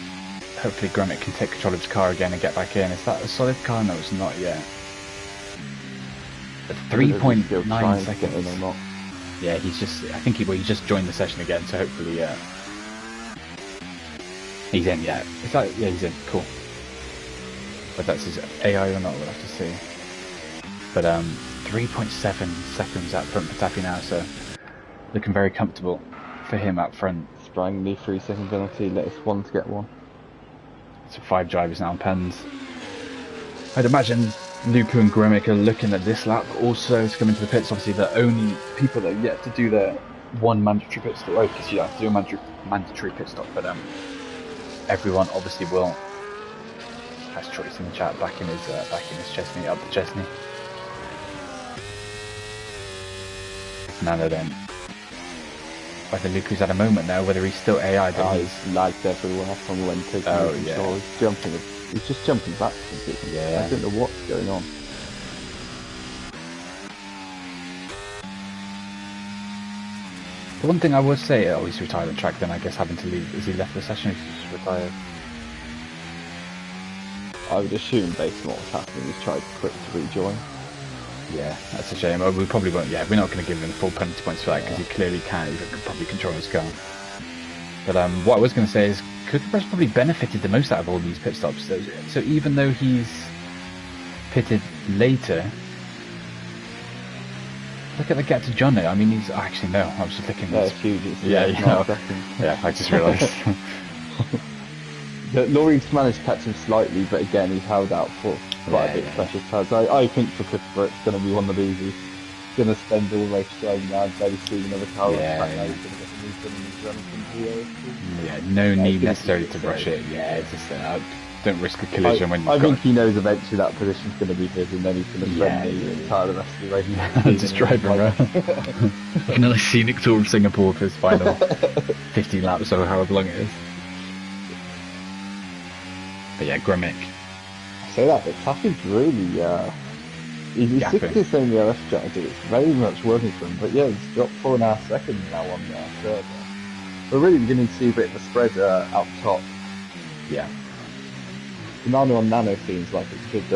Hopefully Gremic can take control of his car again and get back in. Is that a solid car? No, it's not yet. 3.9 seconds. Or not. Yeah, he's just. I think he just joined the session again, so hopefully, he's in. Yeah, is that? Yeah, he's in. Cool. But that's his AI or not? We'll have to see. But 3.7 seconds out front for Taffy now, so looking very comfortable for him up front. Sprang the 3-second penalty. Latest one to get one. So 5 drivers now on pens. I'd imagine Lupu and Gremic are looking at this lap also to come into the pits. Obviously the only people that are yet to do their one mandatory pit stop, because you have to do a mandatory pit stop, but everyone obviously will. Has choice in the chat, back in his Chesney, up the Chesney. Nano then. Whether Lupu's at a moment now, whether he's still AI. He's lagged everywhere from when taking control. He's just jumping back completely. Yeah. I don't know what's going on. The one thing I would say, he's retired on track then, I guess, having to leave. Is he left the session or he's just retired? I would assume, based on what's happening, he's tried to quit to rejoin. Yeah, that's a shame. We probably won't. Yeah, we're not going to give him full penalty points for that because he clearly can't. He could probably control his car. But what I was going to say is, Kookaburra's probably benefited the most out of all these pit stops. So even though he's pitted later, look at the gap to Jono. I mean, he's actually no. I was just looking. Yeah, it's huge. It's yeah, I just realised. Laurie's managed to catch him slightly, but again, he's held out for quite a bit of special pads. I think for Kookaburra, it's going to be one of these. He's going to spend all race driving now, very soon another car. Yeah, no need necessarily to rush it. Yeah, it's just don't risk a collision when you've I got... think he knows eventually that position's going to be his, and then he's going to spend the entire rest of the race just driving around. Like another scenic tour of Singapore for his final 50 laps or however long it is. But yeah, Gremic. I say that, but Taffy's really, he's sticking to the same DRS strategy. It's very much working for him. But yeah, he's dropped 4.5 seconds now on third. We're really beginning to see a bit of a spread out top. Yeah. Nano on Nano seems like it could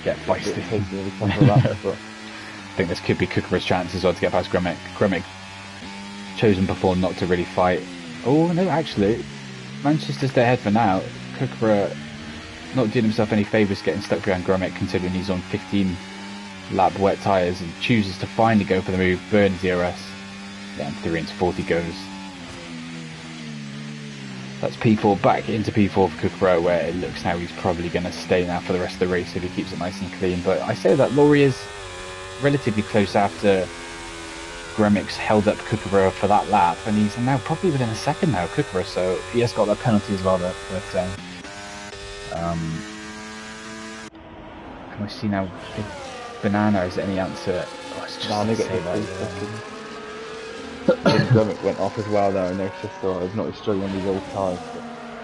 get feisty. But I think this could be Kookaburra's chance as well to get past Gremic. Gremic chosen before not to really fight. Oh no, actually, Manchester's stay ahead for now. Kookaburra not doing himself any favours getting stuck behind Gremic, considering he's on 15 lap wet tyres, and chooses to finally go for the move, burns DRS, then 3 into 40 goes. That's P4 back into P4 for Kookaburra, where it looks now he's probably going to stay now for the rest of the race if he keeps it nice and clean. But I say that Laurie is relatively close after Gremic's held up Kookaburra for that lap, and he's now probably within a second now, Kookaburra, so he has got that penalty as well there. But can we see now if Banana is any answer? Oh, it's just Banana say got that, 3 seconds. Gremic went off as well there. I noticed, so he's not struggling on these old tyres.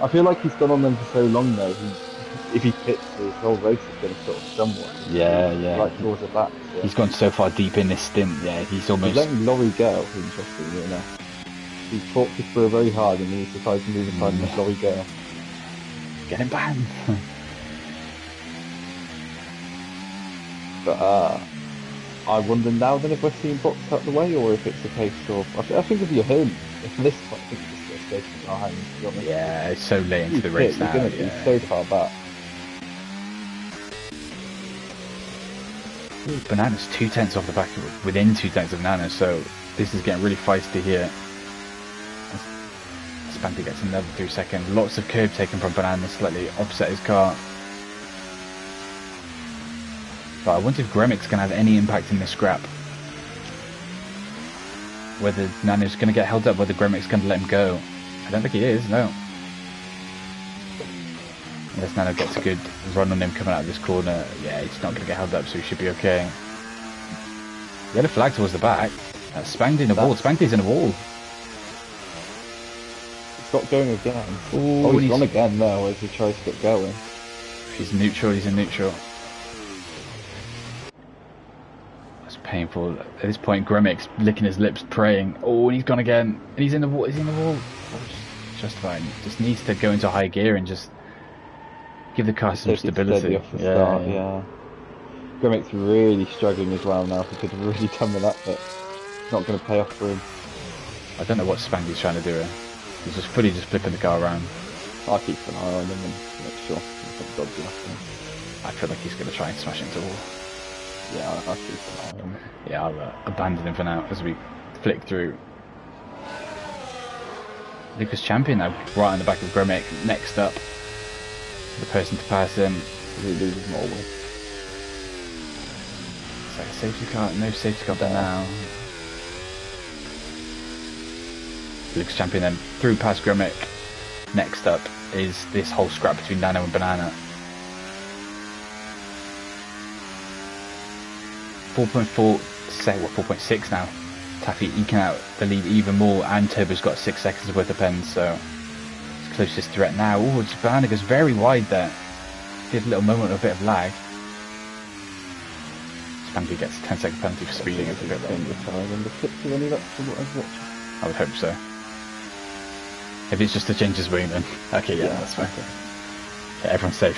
I feel like he's gone on them for so long now. If he pits, his whole race is going to sort of stumble. Yeah. Like towards the back. So. He's gone so far deep in this stint. Yeah, he's almost. He's letting Laurie go. Interesting, you know. He's fought Kookaburra very hard, and he's decided to move aside and let Laurie go. Get him banned. But I wonder now then if we're seeing box out the way, or if it's a case of... I think if you're him, if this I think it's just station behind, to be honest. Yeah, it's so late into the race now. He's going to be so far back. Banana's 2 tenths off the back, within 2 tenths of Nana, so this is getting really feisty here. Spanky gets another 3 seconds. Lots of curb taken from Banana, slightly offset his car. But I wonder if Gremic's going to have any impact in this scrap. Whether Nano's going to get held up, whether Gremic's going to let him go. I don't think he is, no. Unless Nano gets a good run on him coming out of this corner. Yeah, he's not going to get held up, so he should be okay. Yellow flag towards the back. Spanked in a wall. Spanky's in a wall. It's not going again. Ooh, oh, he's gone again now as he tries to get going. He's neutral, he's in neutral. That's painful. At this point, Gremic's licking his lips, praying. Oh, and he's gone again. And he's in the wall. He's in the wall. Oh, just fine. Just needs to go into high gear and just give the car some stability. Off the start, yeah. Gremic's really struggling as well now. He could have really done with that, but it's not going to pay off for him. I don't know what Spanky's trying to do here. He's just fully flipping the car around. I'll keep an eye on him and make sure he's not dodgy enough. I feel like he's going to try and smash into the wall. Yeah, I'll keep an eye on him. Yeah, I'll abandon him for now as we flick through. Lucas Champion now, right on the back of Gremic. Next up, the person to pass him. He loses more way. It's like a safety car, no safety car there now. Lucas Champion then through past Gremic. Next up is this whole scrap between Nano and Banana. 4.6 now. Taffy eking out the lead even more, and Turbo's got 6 seconds worth of pens, so his closest threat now. Oh, Banana goes very wide there. Did a little moment of a bit of lag. Spanky gets a 10-second penalty for speeding over the bit. I would hope so. If it's just to change his wing, then okay, yeah, that's fine. Okay. Yeah, everyone's safe.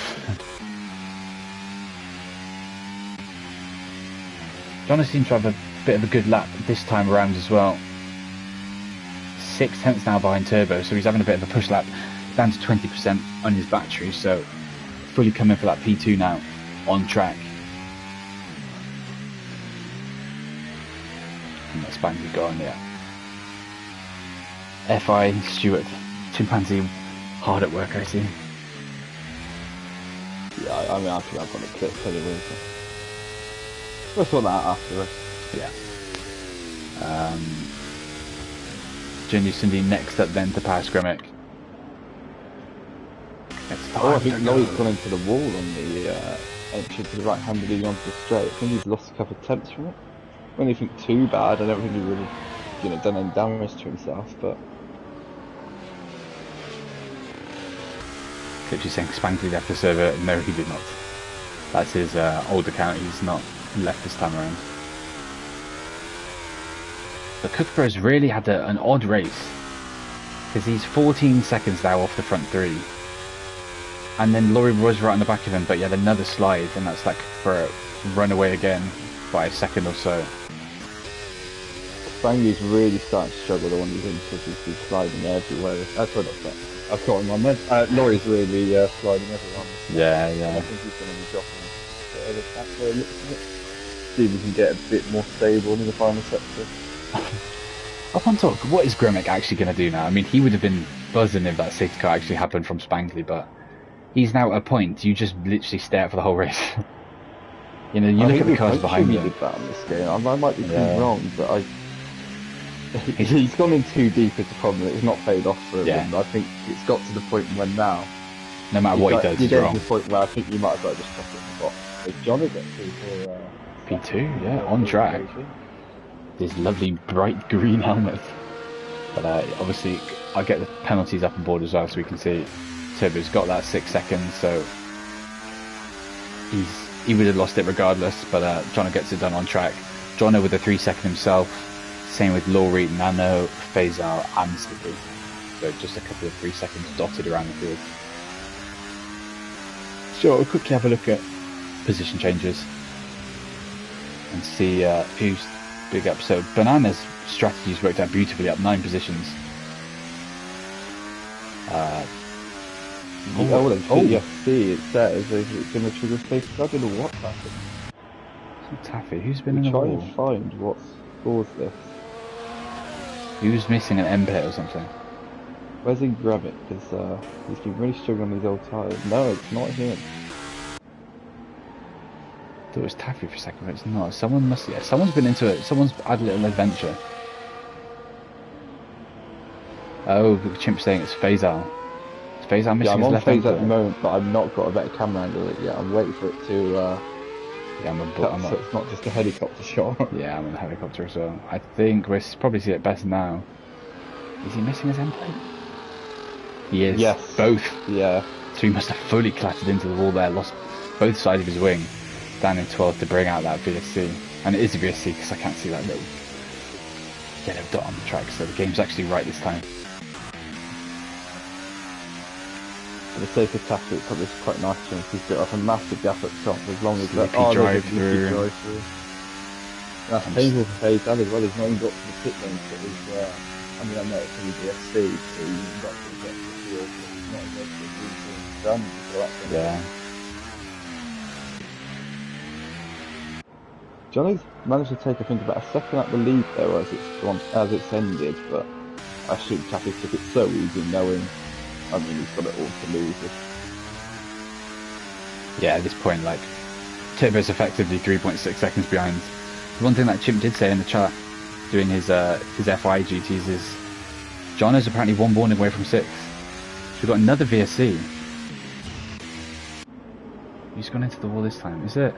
Johnny seems to have a bit of a good lap this time around as well. 6 tenths now behind Turbo, so he's having a bit of a push lap, down to 20% on his battery, so fully coming for that P2 now, on track. And that's Spanky gone, yeah. FI, Stewart, Chimpanzee, hard at work, I see. Yeah, I mean, I think I've got a clip anyway. So. We'll sort that out afterwards. Yeah. Jenny Cindy next up then to pass Gremic. It's Oh, I time think to Laurie's go. gone into the wall on the entry to the right hand leading onto the straight. I think he's lost a couple of tenths from it. I don't think too bad. I don't think he would have, done any damage to himself, but Literally saying Spankley left the server. No, he did not. That's his old account. He's not left this time around. But Kookaburra's really had an odd race. Because he's 14 seconds now off the front three. And then Laurie was right on the back of him, but he had another slide, and that's like for a runaway again by a second or so. Spangley's really starting to struggle the one he's in because he's sliding everywhere. That's what I've got in my mind. Laurie's really sliding everyone. Yeah, I yeah. think he's going to be dropping the other track where it looks at it. See if we can get a bit more stable in the final sector. Up on top, what is Gremick actually going to do now? I mean, he would have been buzzing if that safety car actually happened from Spankley, but he's now at a point you just literally stare at for the whole race. You look at the cars behind you. Did that on this game. I might be Yeah. wrong, but he's gone in too deep is the problem. It's not paid off for him. Yeah. And I think it's got to the point when now, No matter what he does, you he's get wrong. to the point where I think you might as well just chuck it in the box. If Johnny gets through for P2, yeah, on track. This lovely bright green helmet. But obviously, I'll get the penalties up on board as well, so we can see Turbo's got that 6 seconds, so he would have lost it regardless. But Jono gets it done on track. Jono with the 3 second himself. Same with Laurie, Nano, Faisal, and Slippy. So just a couple of 3 seconds dotted around the field. Sure, we'll quickly have a look at position changes and see who's big up. So Banana's strategies worked out beautifully, up 9 positions. PFC, it says it's going to trigger safety. I don't know what's happened. It's not Taffy. Who's been in the Try wall? and find what's caused this. Who's missing an M pit or something? Where's in Gravitt? Because he's been really struggling with his old tyres. No, it's not him. I thought it was Taffy for a second, but it's not. Someone must. Yeah, someone's been into it. Someone's had a little adventure. Oh, Chimp's saying it's Faisal. Is Faisal missing I'm his on left phase end? at the moment, but I've not got a better camera angle yet. I'm waiting for it to Yeah, cut, so it's not just a helicopter shot. Yeah, I'm in the helicopter as well. I think we'll probably see it best now. Is he missing his end plate? He is. Yes. Both. Yeah. So he must have fully clattered into the wall there, lost both sides of his wing, down in 12th to bring out that VSC. And it is a VSC because I can't see that little yellow dot on the track, so the game's actually right this time. For the sake of Taffy, it's probably quite nice to him. He's got off a massive gap at the top as long as Sleepy that drive through. That's painful for Faisal as well. He's not even got to the pit lane, so he's, I mean, I know it's only VSC, so you've got to get to the field, but it's not even done. So that's Yeah. Johnny's managed to take, I think, about a second up the lead though as it's ended, but I assume Taffy took it so easy knowing, I mean, he's got it all to lose. Yeah, at this point, like, Turbo's effectively 3.6 seconds behind. One thing that Chimp did say in the chat, doing his FI duties, is John is apparently one warning away from 6. So we've got another VSC. He's gone into the wall this time, is it?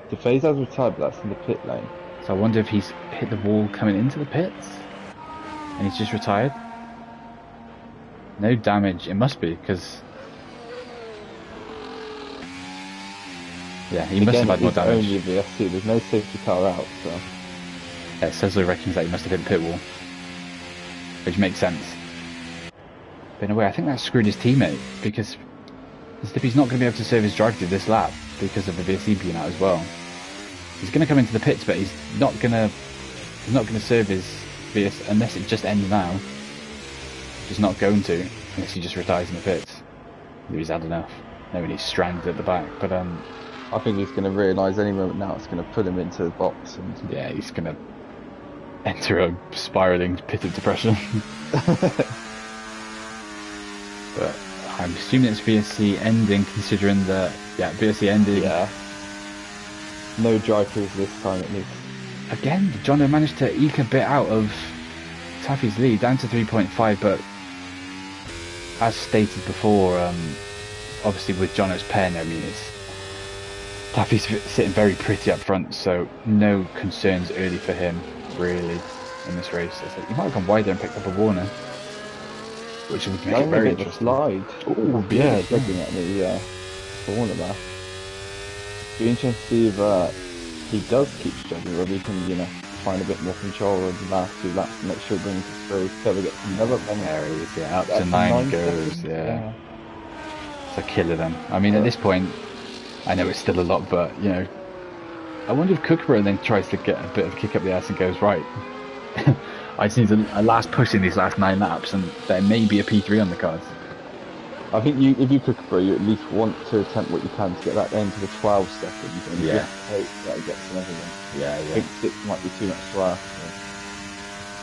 The Faisal retired, but that's in the pit lane. So I wonder if he's hit the wall coming into the pits? And he's just retired? No damage, it must be, because... Yeah, he must have had more damage. Only a VSC, there's no safety car out, so... Yeah, Cesar reckons that he must have hit the pit wall. Which makes sense. But in a way, I think that screwed his teammate, because Slippy's not going to be able to serve his drive through this lap because of the VSC being out as well. He's going to come into the pits, but he's not going to serve his VS unless it just ends now. He's not going to, unless he just retires in the pits. Maybe he's had enough. Maybe he's stranded at the back, but I think he's going to realise any moment now it's going to put him into the box. And yeah, he's going to enter a spiralling pit of depression. But I'm assuming it's VSC ending, considering that, yeah, VSC ending. Yeah. No drive-throughs this time at least. Again, Jono managed to eke a bit out of Taffy's lead, down to 3.5, but as stated before, obviously with Jono's pen, I mean, Taffy's sitting very pretty up front, so no concerns early for him, really, in this race. So he might have gone wider and picked up a Warner, which would make it very interesting. Slide. Oh, yeah, looking at me, Warner there. Be interesting to see if he does keep struggling, whether he can, you know, find a bit more control over the last 2 laps to make sure he brings us through. So we get another one. There he is, yeah, up to 9 goes, yeah. It's a killer then. I mean, at this point, I know it's still a lot, but, you know, I wonder if Kookaburra then tries to get a bit of a kick up the ass and goes, right, I just need a last push in these last 9 laps, and there may be a P3 on the cards. I think if you Kookaburra, you at least want to attempt what you can to get that into the 12 seconds, and just hope that it gets another one. Yeah. I think 6 might be too much to ask.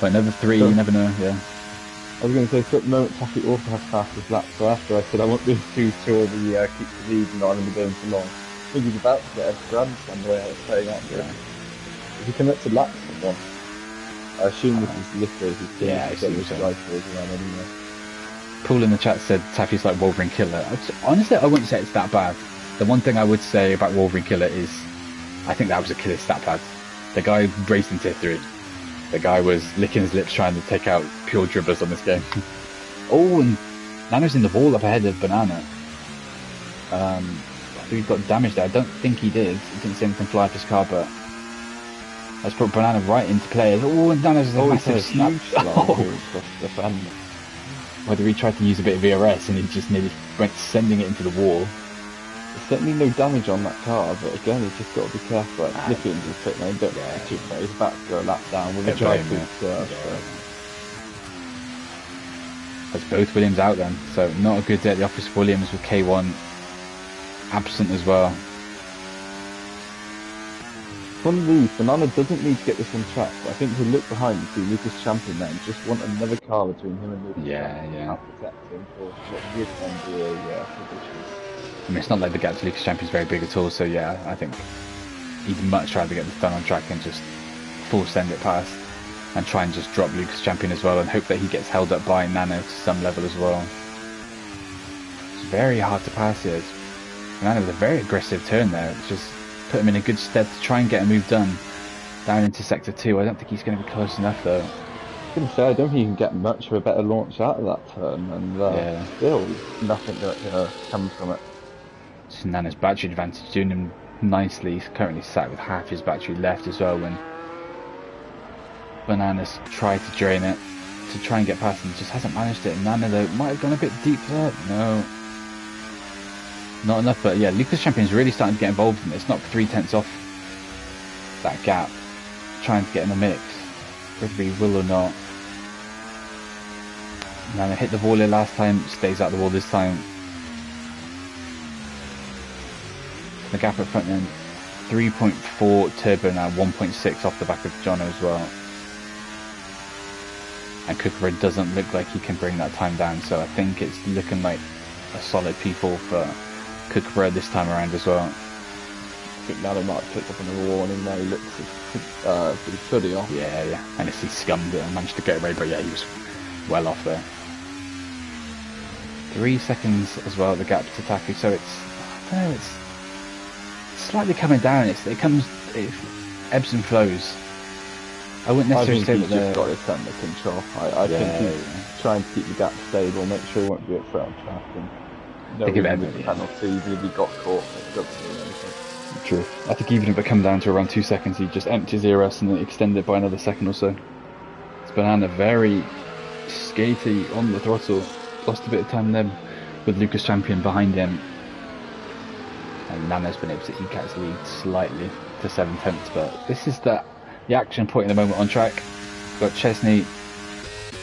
But another 3, you never know, yeah. I was going to say, so at the moment, Taffy also has fastest lap, so after I said I won't be too sure the keep the lead and not going to be going for long. I think he's about to get a grand slam the way I was saying that. Yeah. If he commits to laps for one, I assume this is literally his team. Yeah, I see what you're saying. Anyway. Paul in the chat said Taffy's like Wolverine Killer. Honestly, I wouldn't say it's that bad. The one thing I would say about Wolverine Killer is I think that was a killer stat pad. The guy raced in tier 3. The guy was licking his lips trying to take out pure dribblers on this game. Oh, and Nano's in the wall up ahead of Banana. I think he got damaged there. I don't think he did. He didn't see anything fly off his car, but that's brought Banana right into play. Oh, and Nano's a massive snap. Whether he tried to use a bit of VRS and he just nearly went sending it into the wall. There's certainly no damage on that car, but again, he's just got to be careful. Nippy into the pit lane, don't be too far. He's about to go a lap down with a drive through curve. That's both Williams out then, so not a good day at the office. Williams with K1 absent as well. One of these, Banana doesn't need to get this on track, but I think if we look behind and see Lucas Champion there and just want another car between him and Lucas. Yeah. Protect him for what would then be a position. I mean, it's not like the gap to Lucas Champion's very big at all, so yeah, I think he'd much rather get this done on track and just full send it past and try and just drop Lucas Champion as well and hope that he gets held up by Nano to some level as well. It's very hard to pass here. Nano with a very aggressive turn there, just put him in a good stead to try and get a move done down into sector 2. I don't think he's going to be close enough though. I was going to say, I don't think you can get much of a better launch out of that turn, and still nothing that comes from it. It's Nano's battery advantage doing him nicely. He's currently sat with half his battery left as well when Bananas tried to drain it to try and get past him, just hasn't managed it. Nano though might have gone a bit deep there. No, not enough, but yeah, Lucas Champion's really starting to get involved in it. It's knocked 3/10 off that gap, trying to get in the mix, whether he will or not. Nano hit the wall here last time, stays out the wall this time. The gap up front then, 3.4 turbo now, 1.6 off the back of Jono as well. And Kookaburra doesn't look like he can bring that time down, so I think it's looking like a solid P4 for Kookaburra this time around as well. I think Nano might have picked up on the warning there. He looks pretty footy off. Yeah. And he scummed it and managed to get away, but yeah, he was well off there. 3 seconds as well, the gap to Taku, so I don't know, it's slightly coming down. It ebbs and flows. I wouldn't necessarily say that he's just got his under control. I think he's trying to keep the gap stable, make sure he won't be at front on track, and no penalty, even if he got caught, it doesn't mean anything. True. I think even if it come down to around 2 seconds, he just empties ERS and then extend it by another second or so. It's Banana very skatey on the throttle, lost a bit of time then with Lucas Champion behind him. And Nano's been able to eke out his lead slightly to 7/10, but this is the action point in the moment on track. Got Chesney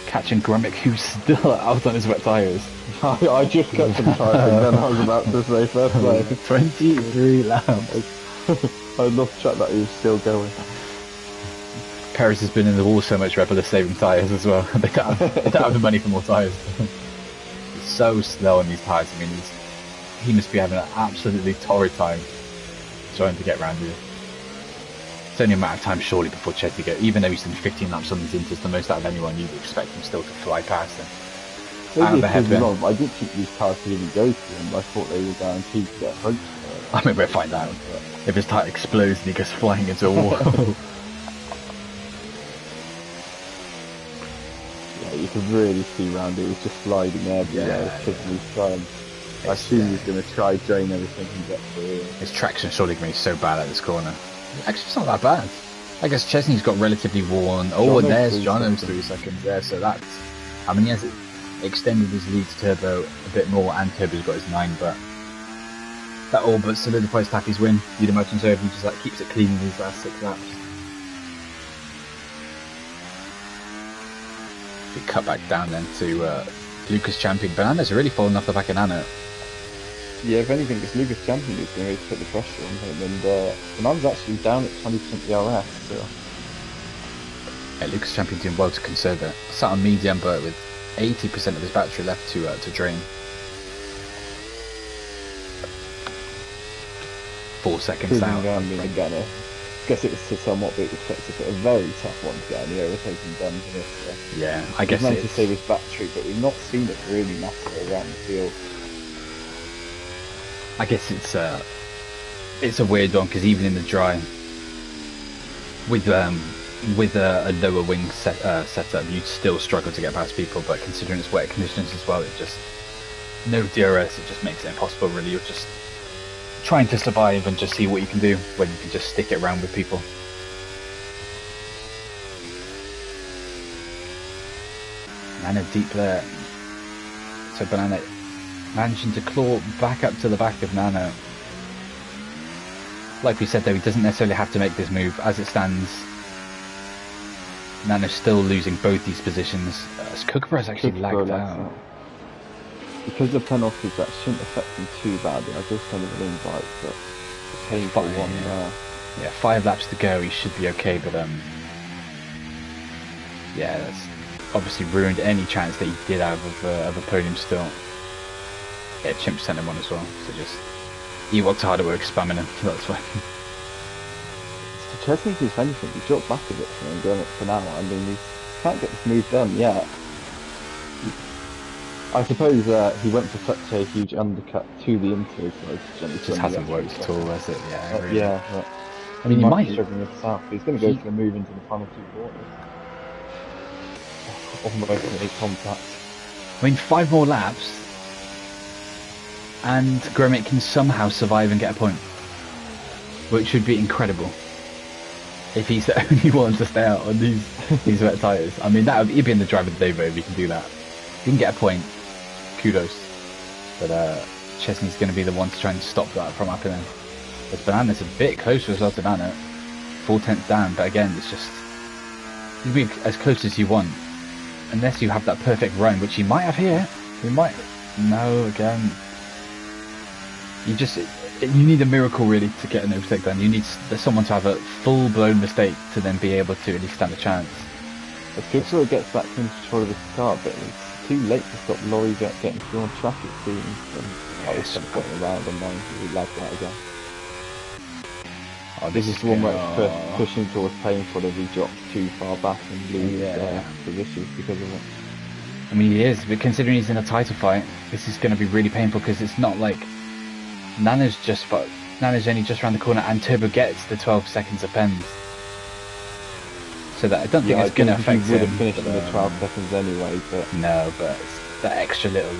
catching Grummick, who's still out on his wet tyres. I just cut some tyres and then I was about to say first play. 23 laps. I'd love to check that he was still going. Perez has been in the wall so much, Red Bull is saving tyres as well. They don't have the money for more tyres. He's so slow on these tyres. I mean, he must be having an absolutely torrid time trying to get around here. It's only a matter of time surely before Chetty goes, even though he's done 15 laps on these inters, the most out of anyone, you'd expect him still to fly past him. Maybe the it could be hairpin. wrong, but I didn't think these cars could even go to him. I thought they were guaranteed to get approached. I mean, we'll find out. If his tire explodes and he goes flying into a wall. Yeah, you could really see round it. It was just sliding everywhere. I assume he's going to try drain everything and get through. His traction surely going to be so bad at this corner. Actually, it's not that bad. I guess Chesney's got relatively worn. Oh, and there's Jono's 3 seconds there. So that's, I mean, he has extended his lead to Turbo a bit more, and Turbo's got his 9, but that all but solidifies Taffy's win. You'd imagine so if he just like keeps it clean in these last 6 laps. We cut back down then to Lucas Champion. Banana's really fallen off the back of Nano. Yeah, if anything, it's Lucas Champion who's going to put the pressure on him, and Banana's actually down at 20% DRS. So. Yeah, Lucas Champion doing well to conserve it. Sat on medium, but with 80% of his battery left to drain. 4 seconds out. Again, I guess it was somewhat expected, but a very tough one to get on the overtaking done here. So. Yeah, I guess he's meant to save his battery, but we've not seen it really matter around the field. I guess it's a weird one because even in the dry, with a lower wing setup, you'd still struggle to get past people. But considering it's wet conditions as well, it just no DRS. It just makes it impossible. Really, you're just trying to survive and just see what you can do when you can just stick it around with people. Banana deep there. So Banana managing to claw back up to the back of Nano. Like we said though, he doesn't necessarily have to make this move. As it stands, Nano's still losing both these positions. As Kookaburra's actually lagged out. Because the penalties, that shouldn't affect him too badly. I just kind of an invite, but it's a painful one there. Yeah, 5 laps to go, he should be okay, but yeah, that's obviously ruined any chance that he did have of a podium still. Yeah, Chimp sent him on as well, so just he worked hard at work spamming him, that's why. So Chesney, if anything, he dropped back a bit from him going up for now. I mean, he can't get this move done yet. I suppose he went for such a huge undercut to the inters. It just hasn't worked at all, has it? Yeah, really. Yeah. But I mean, he you might might be struggling with South. He's going to go for the move into the final 2 quarters. Almost a contact. I mean, 5 more laps, and Gromit can somehow survive and get a point, which would be incredible if he's the only one to stay out on these wet tyres. I mean, he'd be in the driver of the day vote if he can do that. If he can get a point, kudos. But Chesney's going to be the one to try and stop that from happening. But Banana's a bit closer as well to Nano, 4/10 down. But again, it's just you can be as close as you want, unless you have that perfect run, which he might have here. He might. No, again. You need a miracle really to get an overtake done. You need someone to have a full-blown mistake to then be able to at least stand a chance. If Kookaburra gets back into control of his car, but it's too late to stop Laurie getting through on track, it seems. I was going around and then we lagged that again. Oh, this is the one where it's pushing towards painful if he drops too far back and loses positions because of it. I mean, he is, but considering he's in a title fight, this is going to be really painful because it's not like Nano's only just around the corner and Turbo gets the 12 seconds of pens. So that I don't think it's going to affect him. He would have finished in the 12 seconds anyway, but... No, but it's that extra little...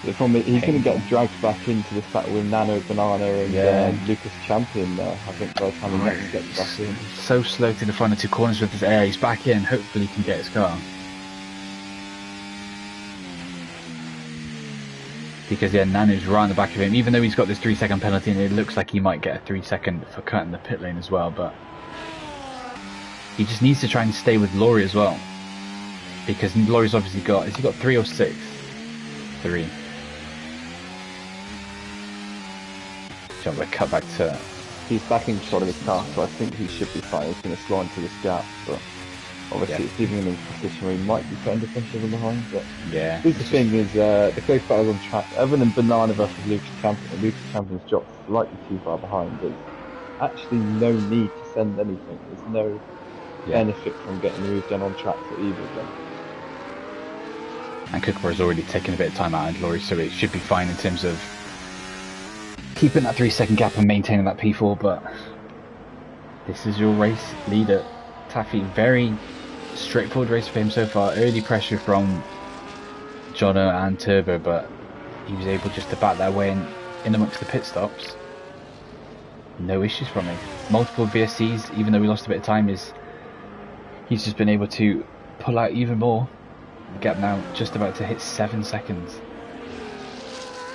he's going to get dragged back into this battle with Nano, Banana and Lucas Champion there, I think, by the time he next gets back in. So slow to the final 2 corners with his air. He's back in, hopefully he can get his car. Because Nano's right on the back of him, even though he's got this 3-second penalty and it looks like he might get a 3-second for cutting the pit lane as well, but he just needs to try and stay with Laurie as well, because Laurie's obviously has he got 3 or 6? 3. So we're cut back to... He's back in control of his car, so I think he should be fine. He's going to slide into this gap, but obviously it's leaving him in a position where he might be put under pressure from behind. But yeah, the thing is, the close battles on track, other than Banana versus Lucas Champion, Lucas Champion's dropped slightly too far behind. There's actually no need to send anything. There's no benefit from getting the move done on track for either of them. and Kookaburra's already taken a bit of time out and Laurie, so it should be fine in terms of keeping that 3-second gap and maintaining that P4. But this is your race leader, Taffy. Very straightforward race for him so far. Early pressure from Jono and Turbo, but he was able just to bat that way in amongst the pit stops. No issues from him. Multiple VSCs, even though we lost a bit of time, he's just been able to pull out even more. The gap now just about to hit 7 seconds.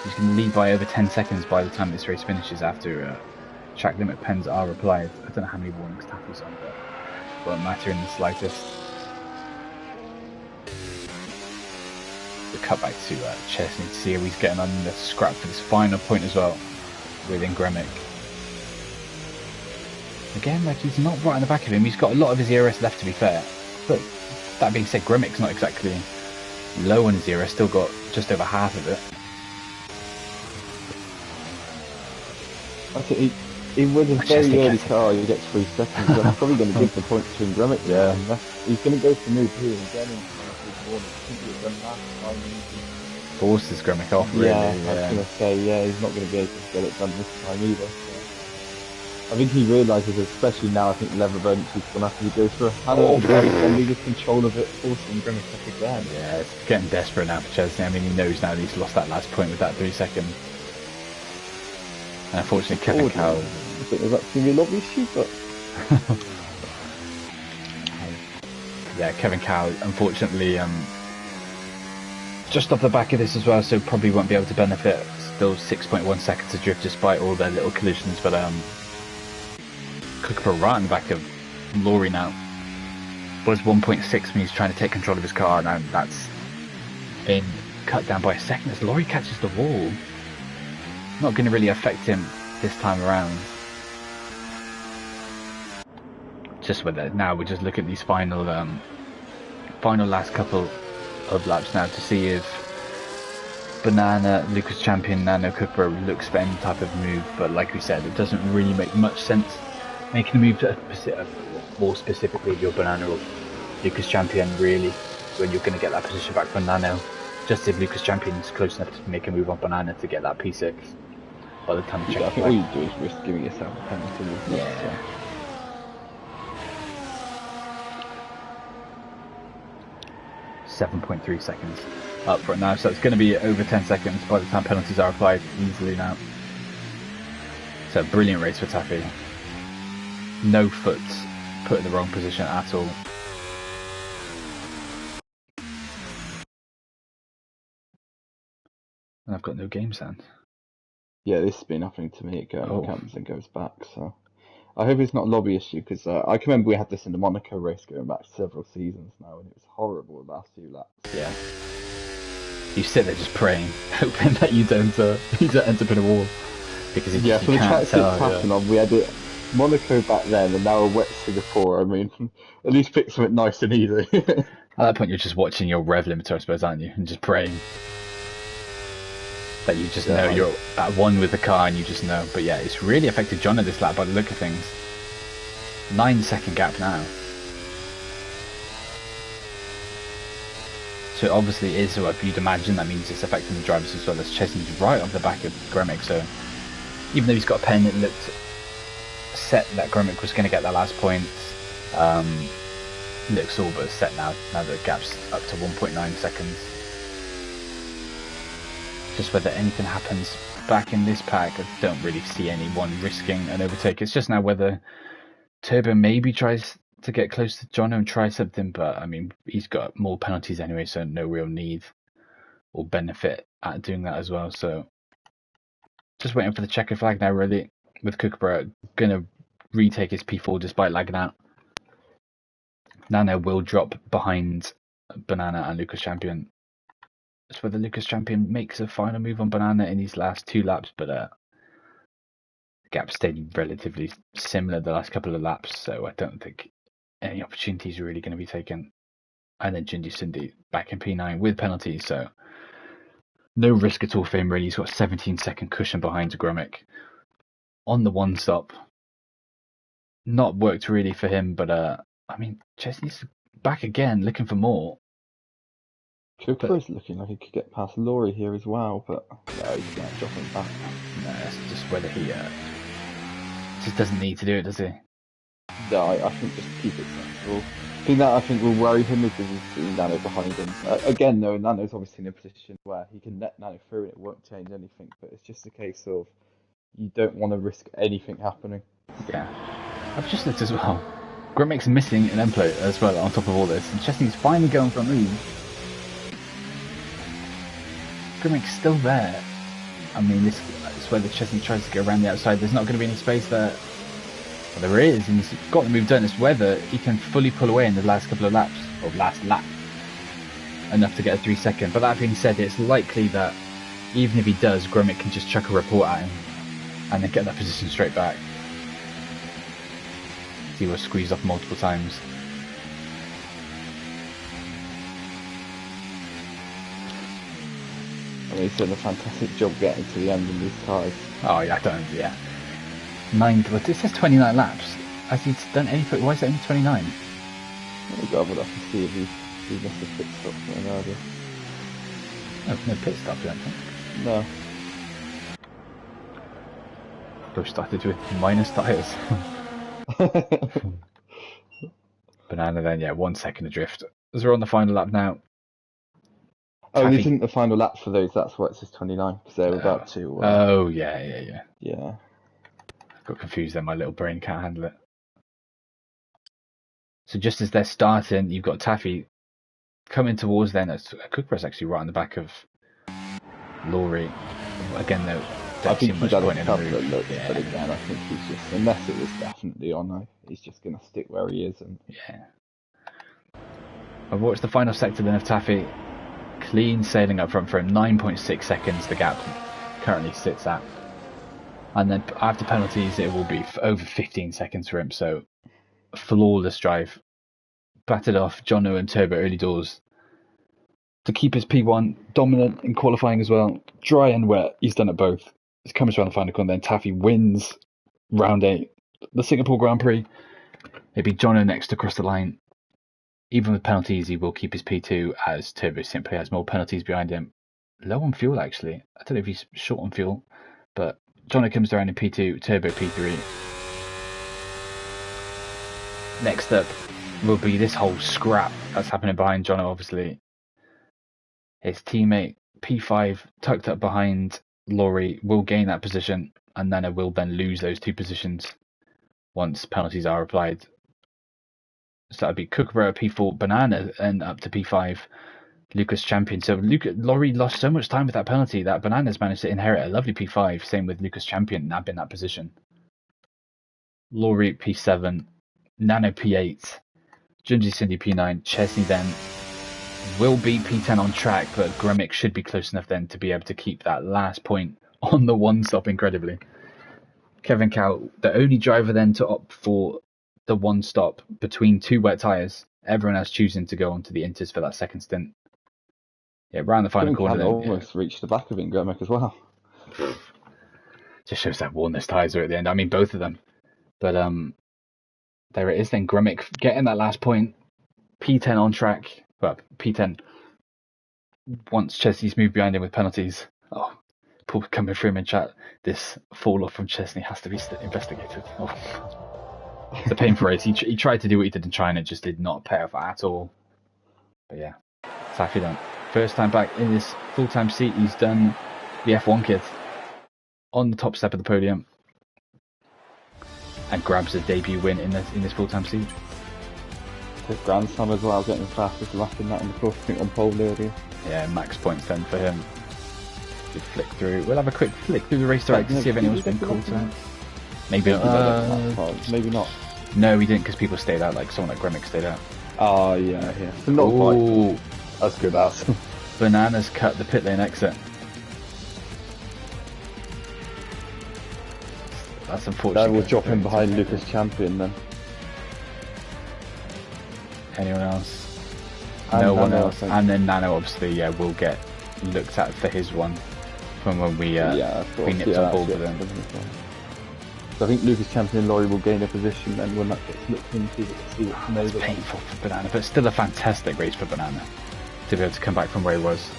He's going to lead by over 10 seconds by the time this race finishes after track limit pens are applied. I don't know how many warnings Taffy's on, but it won't matter in the slightest. The cutback to Chesney to see how he's getting on the scrap for this final point as well within Gremic. Again, like, he's not right on the back of him. He's got a lot of his ERS left, to be fair. But that being said, Gremic's not exactly low on his ERS, still got just over half of it. I think he with a very early car, he gets 3 seconds. So I'm probably going to give the point to Gremic. Yeah, he's going to go for move here and get him. Forces Gremic off, really. Yeah, I was going to say, he's not going to be able to get it done this time either. So. I think he realises, especially now, I think Leather Bench is going to have to go for and lose control of it, forcing Gremic off again. Yeah, it's getting desperate now for Chesney. I mean, he knows now that he's lost that last point with that 3 seconds. And unfortunately, Kevin Cowell. I think there's actually a lobby issue, but. Yeah, Kevin Cowell, unfortunately, just off the back of this as well, so probably won't be able to benefit. Still 6.1 seconds adrift despite all their little collisions, but Kookaburra right on the back of Laurie now. Was 1.6 when he's trying to take control of his car, and that's been cut down by a second as Laurie catches the wall. Not going to really affect him this time around. Just with it now, we just look at these final last couple of laps now to see if Banana, Lucas Champion, Nano Kookaburra looks for any type of move. But like we said, it doesn't really make much sense making a move to more specifically your Banana or Lucas Champion, really, when you're going to get that position back from Nano. Just if Lucas Champion is close enough to make a move on Banana to get that P6 by the time you check. I think all you do is risk giving yourself a penalty. Yeah. So. 7.3 seconds up right now, so it's going to be over 10 seconds by the time penalties are applied easily now. So brilliant race for Taffy. No foot put in the wrong position at all. And I've got no game sound. Yeah, this has been happening to me. It comes and goes back, so I hope it's not a lobby issue, because I can remember we had this in the Monaco race going back several seasons now, and it was horrible the last few laps. Yeah. You sit there just praying, hoping that you don't end up in a wall, because if for the tracks it's happened on, we had it Monaco back then, and now a wet Singapore. I mean, at least pick something nice and easy. At that point, you're just watching your rev limiter, I suppose, aren't you, and just praying that you just know you're at one with the car, and you just know. But yeah, it's really affected John at this lap by the look of things. 9 second gap now. So it obviously is what you'd imagine. That means it's affecting the drivers as well as Chesney's right off the back of Gremic. So even though he's got a pen, it looked set that Gremic was going to get that last point. Looks all but set now. Now the gap's up to 1.9 seconds. Just whether anything happens back in this pack, I don't really see anyone risking an overtake. It's just now whether Turbo maybe tries to get close to Jono and try something, but I mean, he's got more penalties anyway, so no real need or benefit at doing that as well. So just waiting for the checker flag now, really, with Kookaburra gonna retake his P4 despite lagging out. Nano will drop behind Banana and Lucas Champion. It's whether Lucas Champion makes a final move on Banana in these last 2 laps, but the gap stayed relatively similar the last couple of laps, so I don't think any opportunities are really going to be taken. And then Jindy Cindy back in P9 with penalties, so no risk at all for him really. He's got a 17-second cushion behind Gremic on the one stop. Not worked really for him, but I mean, Chesney's back again looking for more. Kookaburra's looking like he could get past Laurie here as well, but no, he's going to drop him back. No, it's just whether he just doesn't need to do it, does he? No, I think just keep it sensible. The thing that I think will worry him is he's seeing Nano behind him. Again, though, Nano's obviously in a position where he can let Nano through and it won't change anything, but it's just a case of you don't want to risk anything happening. Yeah. I've just looked as well. Grimmick's missing an end as well on top of all this, and Chesney's finally going for a move. Grimmick's still there. I mean, this is where the Chesney tries to go around the outside. There's not going to be any space there. Well, there is, and he's got the move done. It's whether he can fully pull away in the last couple of laps, or last lap, enough to get a 3-second. But that being said, it's likely that even if he does, Grimmick can just chuck a report at him and then get that position straight back. He was squeezed off multiple times. I mean, he's done a fantastic job getting to the end in these cars. Oh yeah, I don't. Yeah, 9. But it says 29 laps. Has he done anything? Why is it only 29? Let me go have a look and see if he missed a pit stop earlier. No pit stop, I don't think. No. Both started with minus tyres. Banana then, yeah, 1 second adrift. As we're on the final lap now. Oh, this isn't the final lap for those, that's why it says 29, because they were about to... oh, yeah. Yeah. I got confused then, my little brain can't handle it. So just as they're starting, you've got Taffy coming towards them. Kookaburra's actually right on the back of Laurie. Again, though, I think he's had a couple of looks, yeah. but again, I think he's just, unless it was definitely on, he's just going to stick where he is. And yeah. I've watched the final sector then of Taffy. Clean sailing up front for him, 9.6 seconds the gap currently sits at. And then after penalties, it will be over 15 seconds for him, so flawless drive. Batted off Jono and Turbo early doors to keep his P1 dominant in qualifying as well. Dry and wet, he's done it both. He's coming around the final corner, then Taffy wins round 8, the Singapore Grand Prix. Maybe Jono next across the line. Even with penalties, he will keep his P2 as Turbo simply has more penalties behind him. Low on fuel, actually. I don't know if he's short on fuel, but Jono comes around in P2, Turbo P3. Next up will be this whole scrap that's happening behind Jono, obviously. His teammate P5 tucked up behind Laurie will gain that position, and Nana will then lose those 2 positions once penalties are applied. So that'd be Kookaburra P4, Banana, and up to P5, Lucas Champion. So Laurie lost so much time with that penalty that Banana's managed to inherit a lovely P5. Same with Lucas Champion, nabbing that position. Laurie P7, Nano P8, Junji Cindy P9, Chesney then will be P10 on track, but Grimmick should be close enough then to be able to keep that last point on the 1 stop incredibly. Kevin Cow, the only driver then to opt for the 1 stop between 2 wet tyres. Everyone else choosing to go onto the inters for that second stint. Yeah, round the final corner. Almost reached the back of him, Grimmick as well. Just shows that worn tyres are at the end. I mean, both of them. But there it is then. Grimmick getting that last point. P10 on track. Well, P10 once Chesney's moved behind him with penalties. Oh, Paul coming through him in chat. This fall off from Chesney has to be investigated. Oh. The painful race. He tried to do what he did in China, it just did not pay off at all. But yeah, Taffy then. First time back in this full-time seat, he's done the F1 kit on the top step of the podium and grabs a debut win in this full-time seat. His grandson as well, getting fastest lap in that in the course, I think on pole earlier. Yeah, max points then for him. Good flick through. We'll have a quick flick through the race direct to see if anyone's been called to that. Maybe not. Maybe not. No, we didn't because people stayed out, like someone like Grimmick stayed out. Oh, yeah. So not quite. That's good, that's. Bananas cut the pit lane exit. That's unfortunate. That will drop him behind Lucas Champion then. Anyone else? No one else. And then Nano obviously will get looked at for his one from when we nipped on board with him. So I think Lucas Champion and Laurie will gain a position then when that gets looked into. See what's made. It's painful for Banana, but still a fantastic race for Banana. to be able to come back from where he was.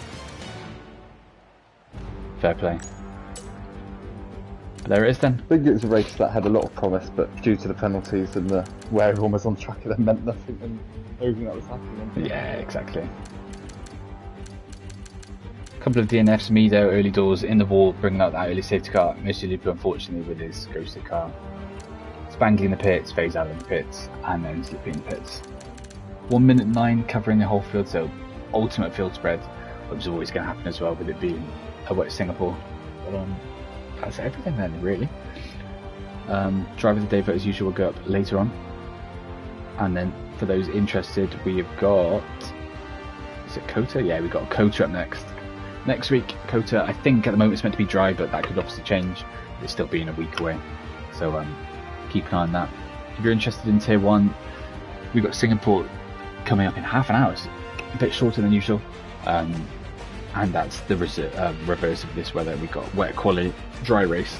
Fair play. But there it is then. I think it was a race that had a lot of promise, but due to the penalties and the where everyone was on track, it meant nothing, and everything that was happening. Yeah, exactly. Couple of DNFs, Mido early doors in the wall, bringing out that early safety car. Mr. Lupo, unfortunately, with his ghosted car. Spangly in the pits, phase out of the pits, and then Slippy in the pits. 1 minute 9 covering the whole field, so ultimate field spread, which is always going to happen as well with it being a wet Singapore. But that's everything then, really. Driver of the day vote as usual will go up later on. And then for those interested, we have got, is it Kota? Yeah, we've got Kota up next. Next week, Kota, I think at the moment it's meant to be dry, but that could obviously change. It's still being a week away. So keep an eye on that. If you're interested in Tier 1, we've got Singapore coming up in half an hour. It's a bit shorter than usual. And that's the reverse of this weather. We've got wet quality, dry race.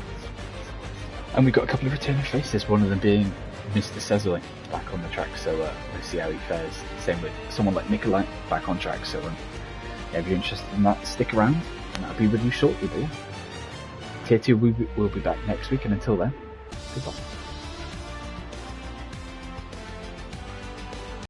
And we've got a couple of returning faces, one of them being Mr. Cesare back on the track, so we'll see how he fares. Same with someone like Nikolai back on track, so yeah, if you're interested in that, stick around, and that'll be with you shortly. But yeah, Tier 2 will be back next week, and until then, goodbye.